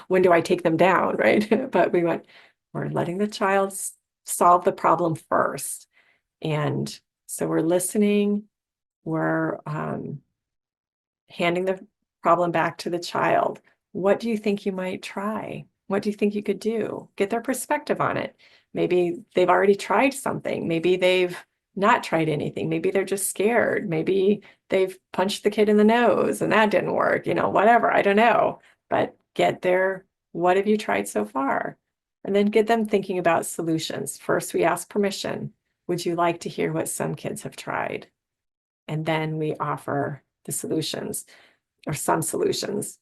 when do I take them down? Right. But we're letting the child solve the problem first. And so we're listening, we're handing the problem back to the child. What do you think you might try? What do you think you could do? Get their perspective on it. Maybe they've already tried something. Maybe they've not tried anything. Maybe they're just scared. Maybe they've punched the kid in the nose and that didn't work, whatever. I don't know. But what have you tried so far? And then get them thinking about solutions. First, we ask permission. Would you like to hear what some kids have tried? And then we offer the solutions or some solutions.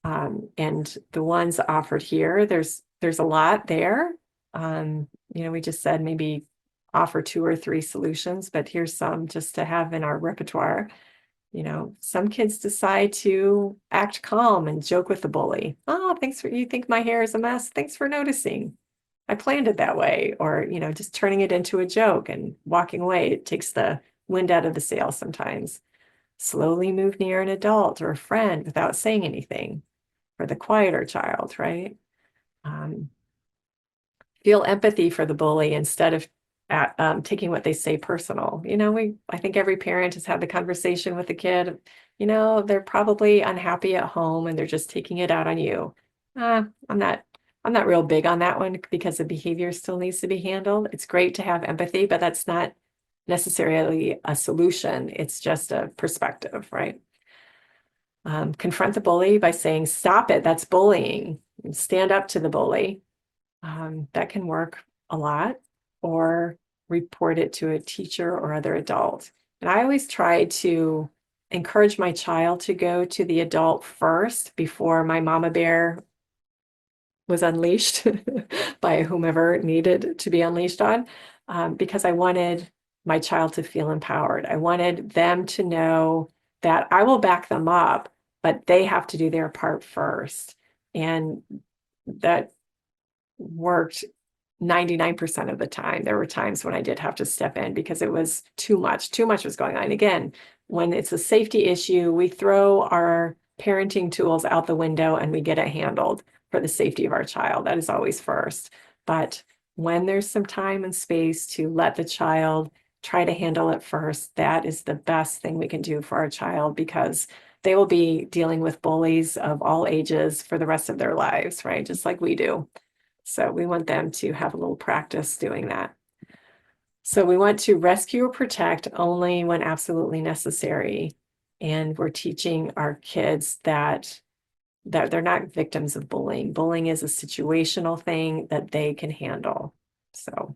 And the ones offered here, there's a lot there. We just said maybe offer 2 or 3 solutions, but here's some just to have in our repertoire. Some kids decide to act calm and joke with the bully. Oh, you think my hair is a mess? Thanks for noticing. I planned it that way. Or, just turning it into a joke and walking away. It takes the wind out of the sail sometimes. Slowly move near an adult or a friend without saying anything, for the quieter child, right? Feel empathy for the bully instead of taking what they say personal. I think every parent has had the conversation with the kid, they're probably unhappy at home and they're just taking it out on you. I'm not real big on that one because the behavior still needs to be handled. It's great to have empathy, but that's not necessarily a solution. It's just a perspective, right? Confront the bully by saying, stop it, that's bullying. Stand up to the bully. That can work a lot, or report it to a teacher or other adult. And I always try to encourage my child to go to the adult first before my mama bear was unleashed by whomever needed to be unleashed on, because I wanted my child to feel empowered. I wanted them to know that I will back them up, but they have to do their part first. And that worked 99% of the time. There were times when I did have to step in because it was too much. Too much was going on. Again, when it's a safety issue, we throw our parenting tools out the window and we get it handled for the safety of our child. That is always first. But when there's some time and space to let the child try to handle it first, that is the best thing we can do for our child, because they will be dealing with bullies of all ages for the rest of their lives, right? Just like we do. So we want them to have a little practice doing that. So we want to rescue or protect only when absolutely necessary. And we're teaching our kids that they're not victims of bullying. Bullying is a situational thing that they can handle. So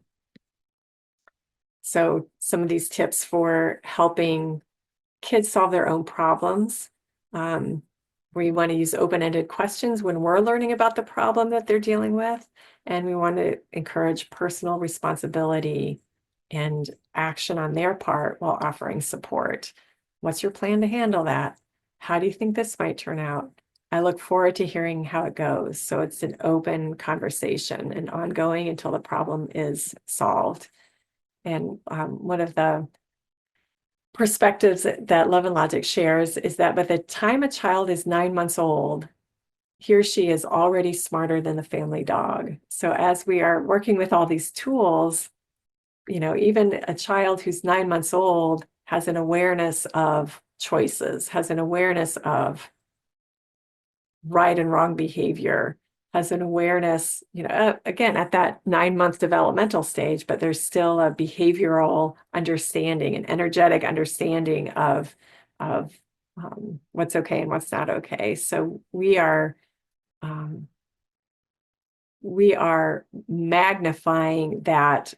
some of these tips for helping kids solve their own problems. We want to use open-ended questions when we're learning about the problem that they're dealing with. And we want to encourage personal responsibility and action on their part while offering support. What's your plan to handle that? How do you think this might turn out? I look forward to hearing how it goes. So it's an open conversation and ongoing until the problem is solved. And one of the perspectives that Love and Logic shares is that by the time a child is 9 months old, he or she is already smarter than the family dog. So as we are working with all these tools, even a child who's 9 months old has an awareness of choices, has an awareness of right and wrong behavior, has an awareness, again, at that 9-month developmental stage, but there's still a behavioral understanding, an energetic understanding of what's okay and what's not okay. So we are magnifying that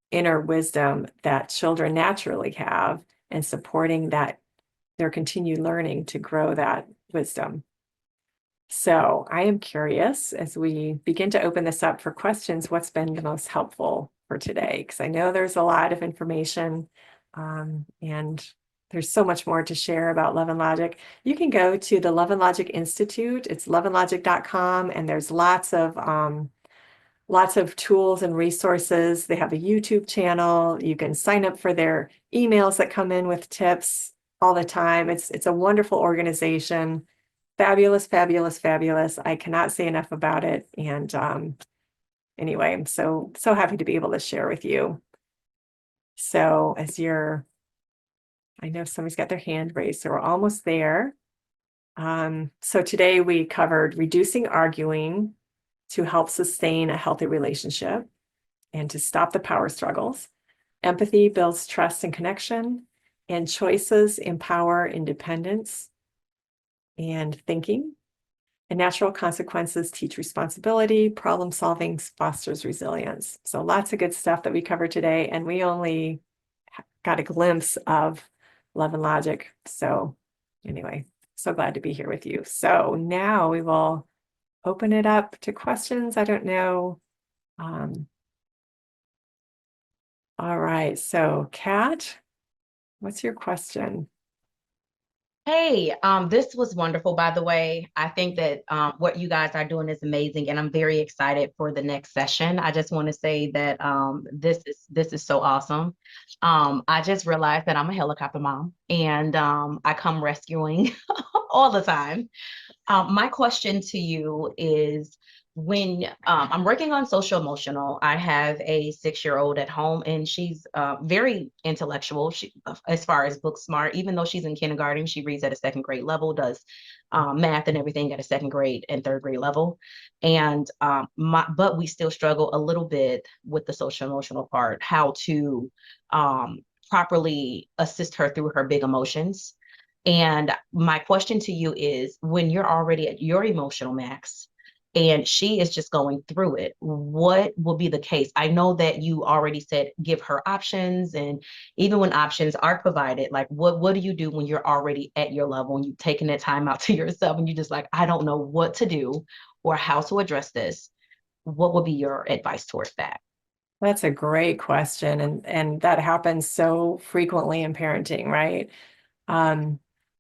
inner wisdom that children naturally have and supporting that their continued learning to grow that wisdom. So I am curious, as we begin to open this up for questions, what's been the most helpful for today? Because I know there's a lot of information, and there's so much more to share about Love and Logic. You can go to the Love and Logic Institute. It's loveandlogic.com, and there's lots of tools and resources. They have a YouTube channel. You can sign up for their emails that come in with tips all the time. It's a wonderful organization. Fabulous, fabulous, fabulous. I cannot say enough about it. And anyway, I'm so happy to be able to share with you. So I know somebody's got their hand raised, so we're almost there. So today we covered reducing arguing to help sustain a healthy relationship and to stop the power struggles. Empathy builds trust and connection, and choices empower independence and thinking. And natural consequences teach responsibility, problem solving fosters resilience. So lots of good stuff that we covered today, and we only got a glimpse of Love and Logic. So anyway, so glad to be here with you. So now we will open it up to questions. I don't know. All right, so Kat, what's your question? Hey, this was wonderful, by the way. I think that what you guys are doing is amazing, and I'm very excited for the next session. I just want to say that this is so awesome. I just realized that I'm a helicopter mom, and I come rescuing all the time. My question to you is, when I'm working on social emotional, I have a 6-year-old at home, and she's very intellectual. She, as far as book smart, even though she's in kindergarten, she reads at a second grade level, does math and everything at a second grade and third grade level. And but we still struggle a little bit with the social emotional part, how to properly assist her through her big emotions. And my question to you is, when you're already at your emotional max and she is just going through it, what will be the case? I know that you already said give her options, and even when options are provided, like what do you do when you're already at your level and you've taken that time out to yourself and you're just like, I don't know what to do or how to address this? What would be your advice towards that? That's a great question. And that happens so frequently in parenting, right? Um,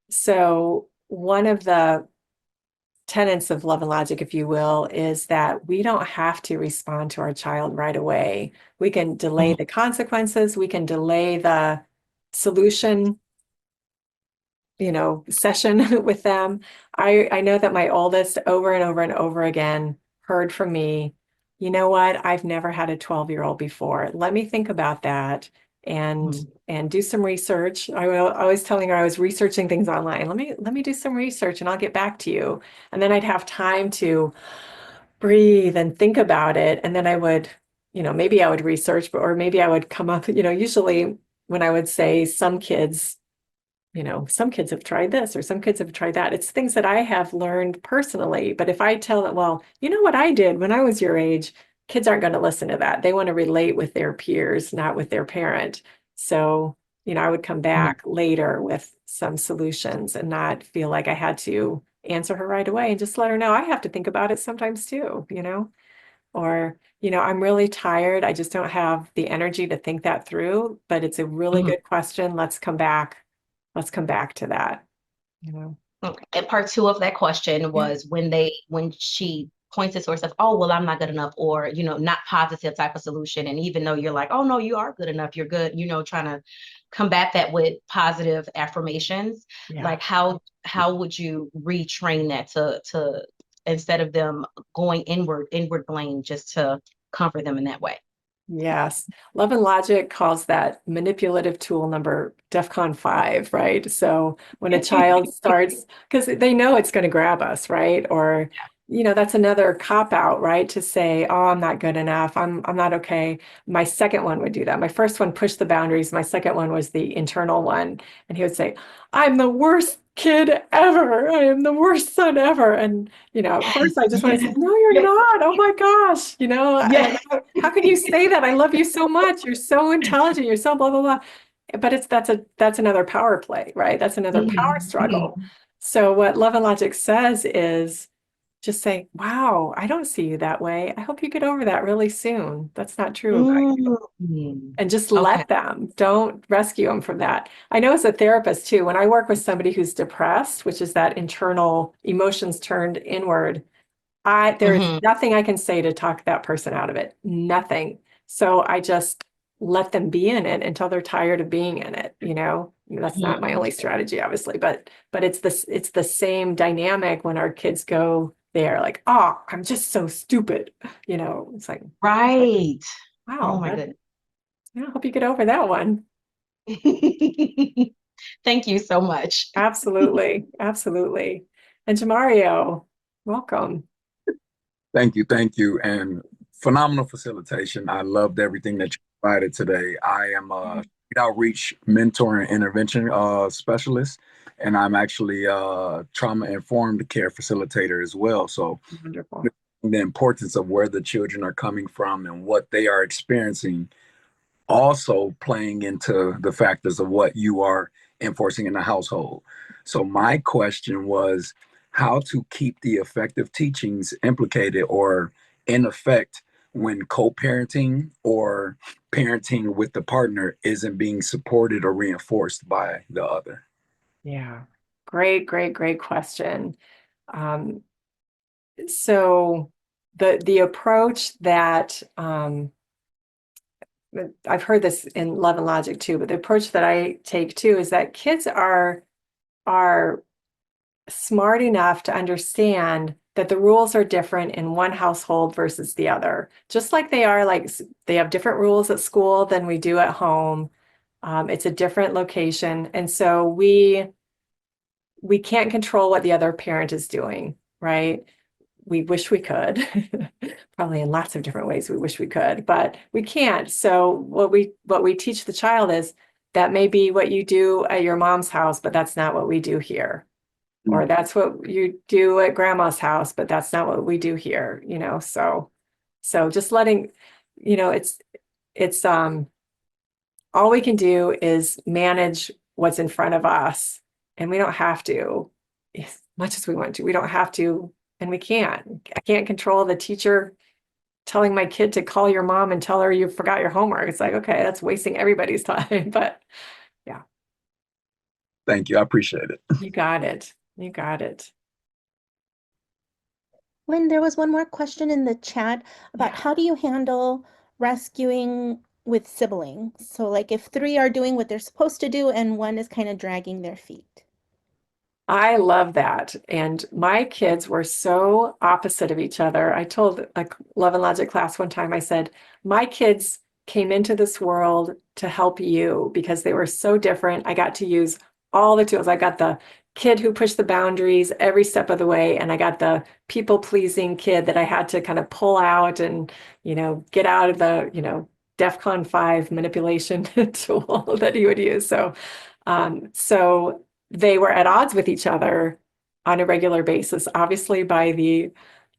so one of the tenets of love and logic, if you will, is that we don't have to respond to our child right away. We can delay the consequences. We can delay the solution, session with them. I know that my oldest over and over and over again heard from me, you know what? I've never had a 12-year-old before. Let me think about that and do some research. I was telling her I was researching things online. Let me do some research and I'll get back to you. And then I'd have time to breathe and think about it. And then I would, maybe I would research, or maybe I would come up, usually when I would say some kids have tried this or some kids have tried that. It's things that I have learned personally. But if I tell them, well, you know what I did when I was your age, kids aren't going to listen to that. They want to relate with their peers, not with their parent. So, I would come back later with some solutions and not feel like I had to answer her right away and just let her know I have to think about it sometimes too, or, I'm really tired. I just don't have the energy to think that through, but it's a really good question. Let's come back to that, Okay. And part two of that question Yeah. was when she points to source of, oh, well, I'm not good enough, or, not positive type of solution. And even though you're like, oh, no, you are good enough, you're good, trying to combat that with positive affirmations. Yeah. Like how would you retrain that to instead of them going inward blame, just to comfort them in that way? Yes. Love and Logic calls that manipulative tool number DEFCON 5, right? So when a child starts, because they know it's going to grab us, right? Or, that's another cop out, right? To say, oh, I'm not good enough. I'm not okay. My second one would do that. My first one pushed the boundaries. My second one was the internal one. And he would say, I'm the worst kid ever. I am the worst son ever. And, at first I just want to say, no, you're not. Oh my gosh. Yeah. How can you say that? I love you so much. You're so intelligent. You're so blah, blah, blah. But that's another power play, right? That's another power struggle. So what Love and Logic says is just say, wow, I don't see you that way. I hope you get over that really soon. That's not true about you. And just Okay. let them, don't rescue them from that. I know as a therapist too, when I work with somebody who's depressed, which is that internal emotions turned inward, there is nothing I can say to talk that person out of it. Nothing. So I just let them be in it until they're tired of being in it. That's not my only strategy, obviously, but it's the same dynamic when our kids go there, like, oh, I'm just so stupid. It's like, Right. Oh wow, my goodness. I hope you get over that one. Thank you so much. Absolutely. Absolutely. And Jamario, welcome. Thank you, and phenomenal facilitation. I loved everything that you provided today. I am a outreach mentor and intervention specialist, and I'm actually a trauma-informed care facilitator as well. So Wonderful. the importance of where the children are coming from and what they are experiencing also playing into the factors of what you are enforcing in the household. So my question was how to keep the effective teachings implicated or in effect when co-parenting or parenting with the partner isn't being supported or reinforced by the other. Yeah. Great question. Um, so the approach that I've heard this in Love and Logic too, but the approach that I take too is that kids are smart enough to understand that the rules are different in one household versus the other. Just like they are, like they have different rules at school than we do at home. It's a different location. And so we can't control what the other parent is doing, right? We wish we could, probably in lots of different ways we wish we could, but we can't. So what we teach the child is that may be what you do at your mom's house, but that's not what we do here. Or that's what you do at grandma's house, but that's not what we do here, you know? So just letting, you know, it's all we can do is manage what's in front of us, and we don't have to, as much as we want to, we don't have to, and we can't. I can't control the teacher telling my kid to call your mom and tell her you forgot your homework. It's like, okay, that's wasting everybody's time, but yeah, Thank you. I appreciate it. you got it. You got it. Lynn, there was one more question in the chat about Yeah. how do you handle rescuing with siblings? So like if three are doing what they're supposed to do and one is kind of dragging their feet. I love that. And my kids were so opposite of each other. I told a Love and Logic class one time, I said, my kids came into this world to help you because they were so different. I got to use all the tools. I got the kid who pushed the boundaries every step of the way, and I got the people-pleasing kid that I had to kind of pull out and, you know, get out of the, you know, DEFCON 5 manipulation tool that he would use. So they were at odds with each other on a regular basis, obviously by the,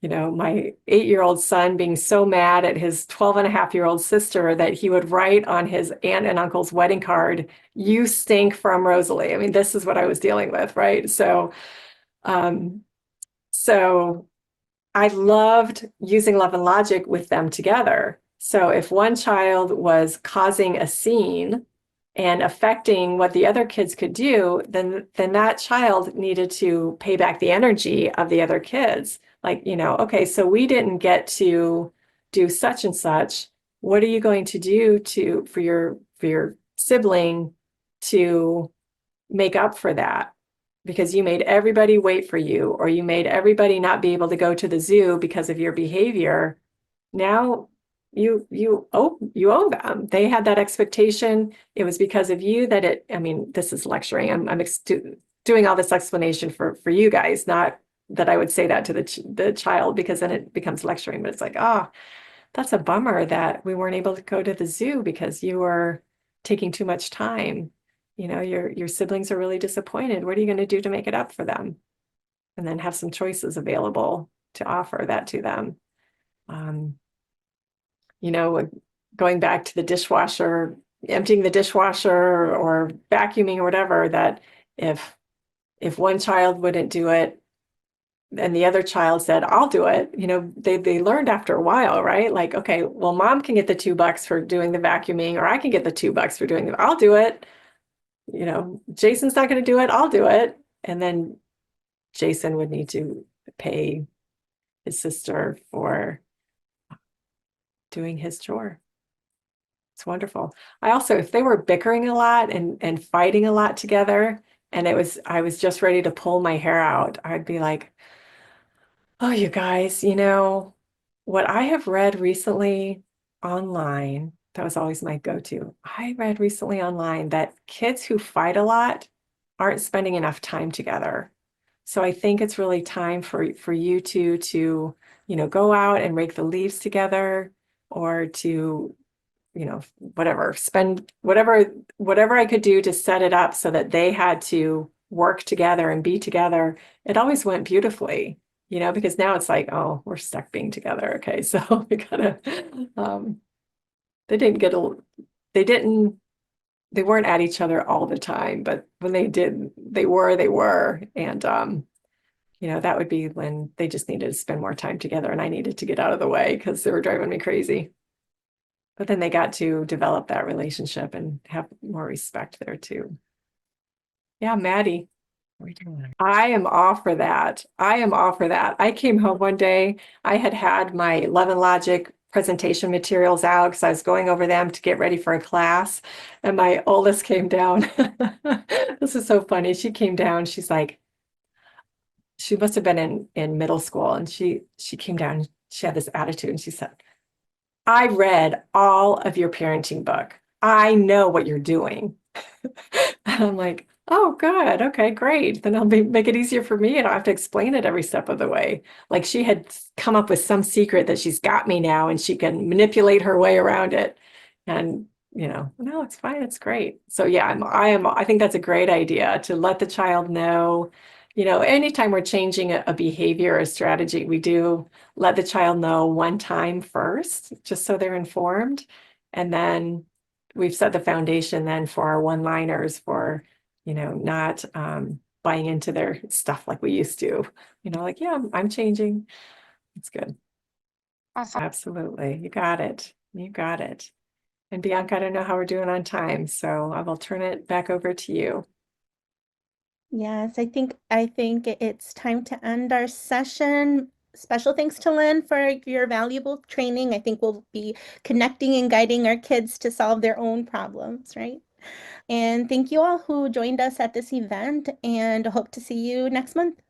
you know, my 8-year-old son being so mad at his 12-and-a-half-year-old sister that he would write on his aunt and uncle's wedding card, "You stink from Rosalie." I mean, this is what I was dealing with, right? Um, so I loved using Love and Logic with them together. So if one child was causing a scene and affecting what the other kids could do, then that child needed to pay back the energy of the other kids. Like, you know, okay, so we didn't get to do such and such. What are you going to do for your sibling to make up for that? Because you made everybody wait for you, or you made everybody not be able to go to the zoo because of your behavior. Now you owe them. They had that expectation. It was because of you that I mean, this is lecturing. I'm doing all this explanation for you guys, not that I would say that to the child, because then it becomes lecturing. But it's like, oh, that's a bummer that we weren't able to go to the zoo because you were taking too much time. You know, your siblings are really disappointed. What are you going to do to make it up for them? And then have some choices available to offer that to them. You know, going back to the dishwasher, emptying the dishwasher or vacuuming or whatever, that if one child wouldn't do it and the other child said, "I'll do it," you know, they learned after a while, right? Like, okay, well, mom can get the $2 for doing the vacuuming, or I can get the $2 for doing I'll do it. You know, Jason's not going to do it, I'll do it. And then Jason would need to pay his sister for doing his chore. It's wonderful. I also, if they were bickering a lot and fighting a lot together, and I was just ready to pull my hair out, I'd be like, "Oh, you guys, you know, what I have read recently online," that was always my go-to. I read recently online that kids who fight a lot aren't spending enough time together. So I think it's really time for you two to, you know, go out and rake the leaves together, or to, you know, spend whatever I could do to set it up so that they had to work together and be together. It always went beautifully, you know, because now it's like, oh, we're stuck being together. Okay, so we gotta, they didn't get a, they didn't, they weren't at each other all the time, but when they did, they were. And, you know, that would be when they just needed to spend more time together and I needed to get out of the way because they were driving me crazy. But then they got to develop that relationship and have more respect there too. Yeah, Maddie. I am all for that. I am all for that. I came home one day, I had my Love and Logic presentation materials out because I was going over them to get ready for a class. And my oldest came down. This is so funny. She came down. She's like, she must have been in middle school, and she came down, she had this attitude, and she said, I read all of your parenting book. I know what you're doing. And I'm like, oh, good. Okay, great. Then make it easier for me. I don't have to explain it every step of the way. Like she had come up with some secret that she's got me now and she can manipulate her way around it. And, no, it's fine. It's great. So yeah, I think that's a great idea to let the child know, anytime we're changing a behavior or a strategy, we do let the child know one time first, just so they're informed. And then we've set the foundation then for our one-liners for, not buying into their stuff like we used to, like, yeah, I'm changing. It's good. Awesome. Absolutely. You got it. You got it. And Bianca, I don't know how we're doing on time, so I will turn it back over to you. Yes, I think it's time to end our session. Special thanks to Lynn for your valuable training. I think we'll be connecting and guiding our kids to solve their own problems, right? And thank you all who joined us at this event, and hope to see you next month.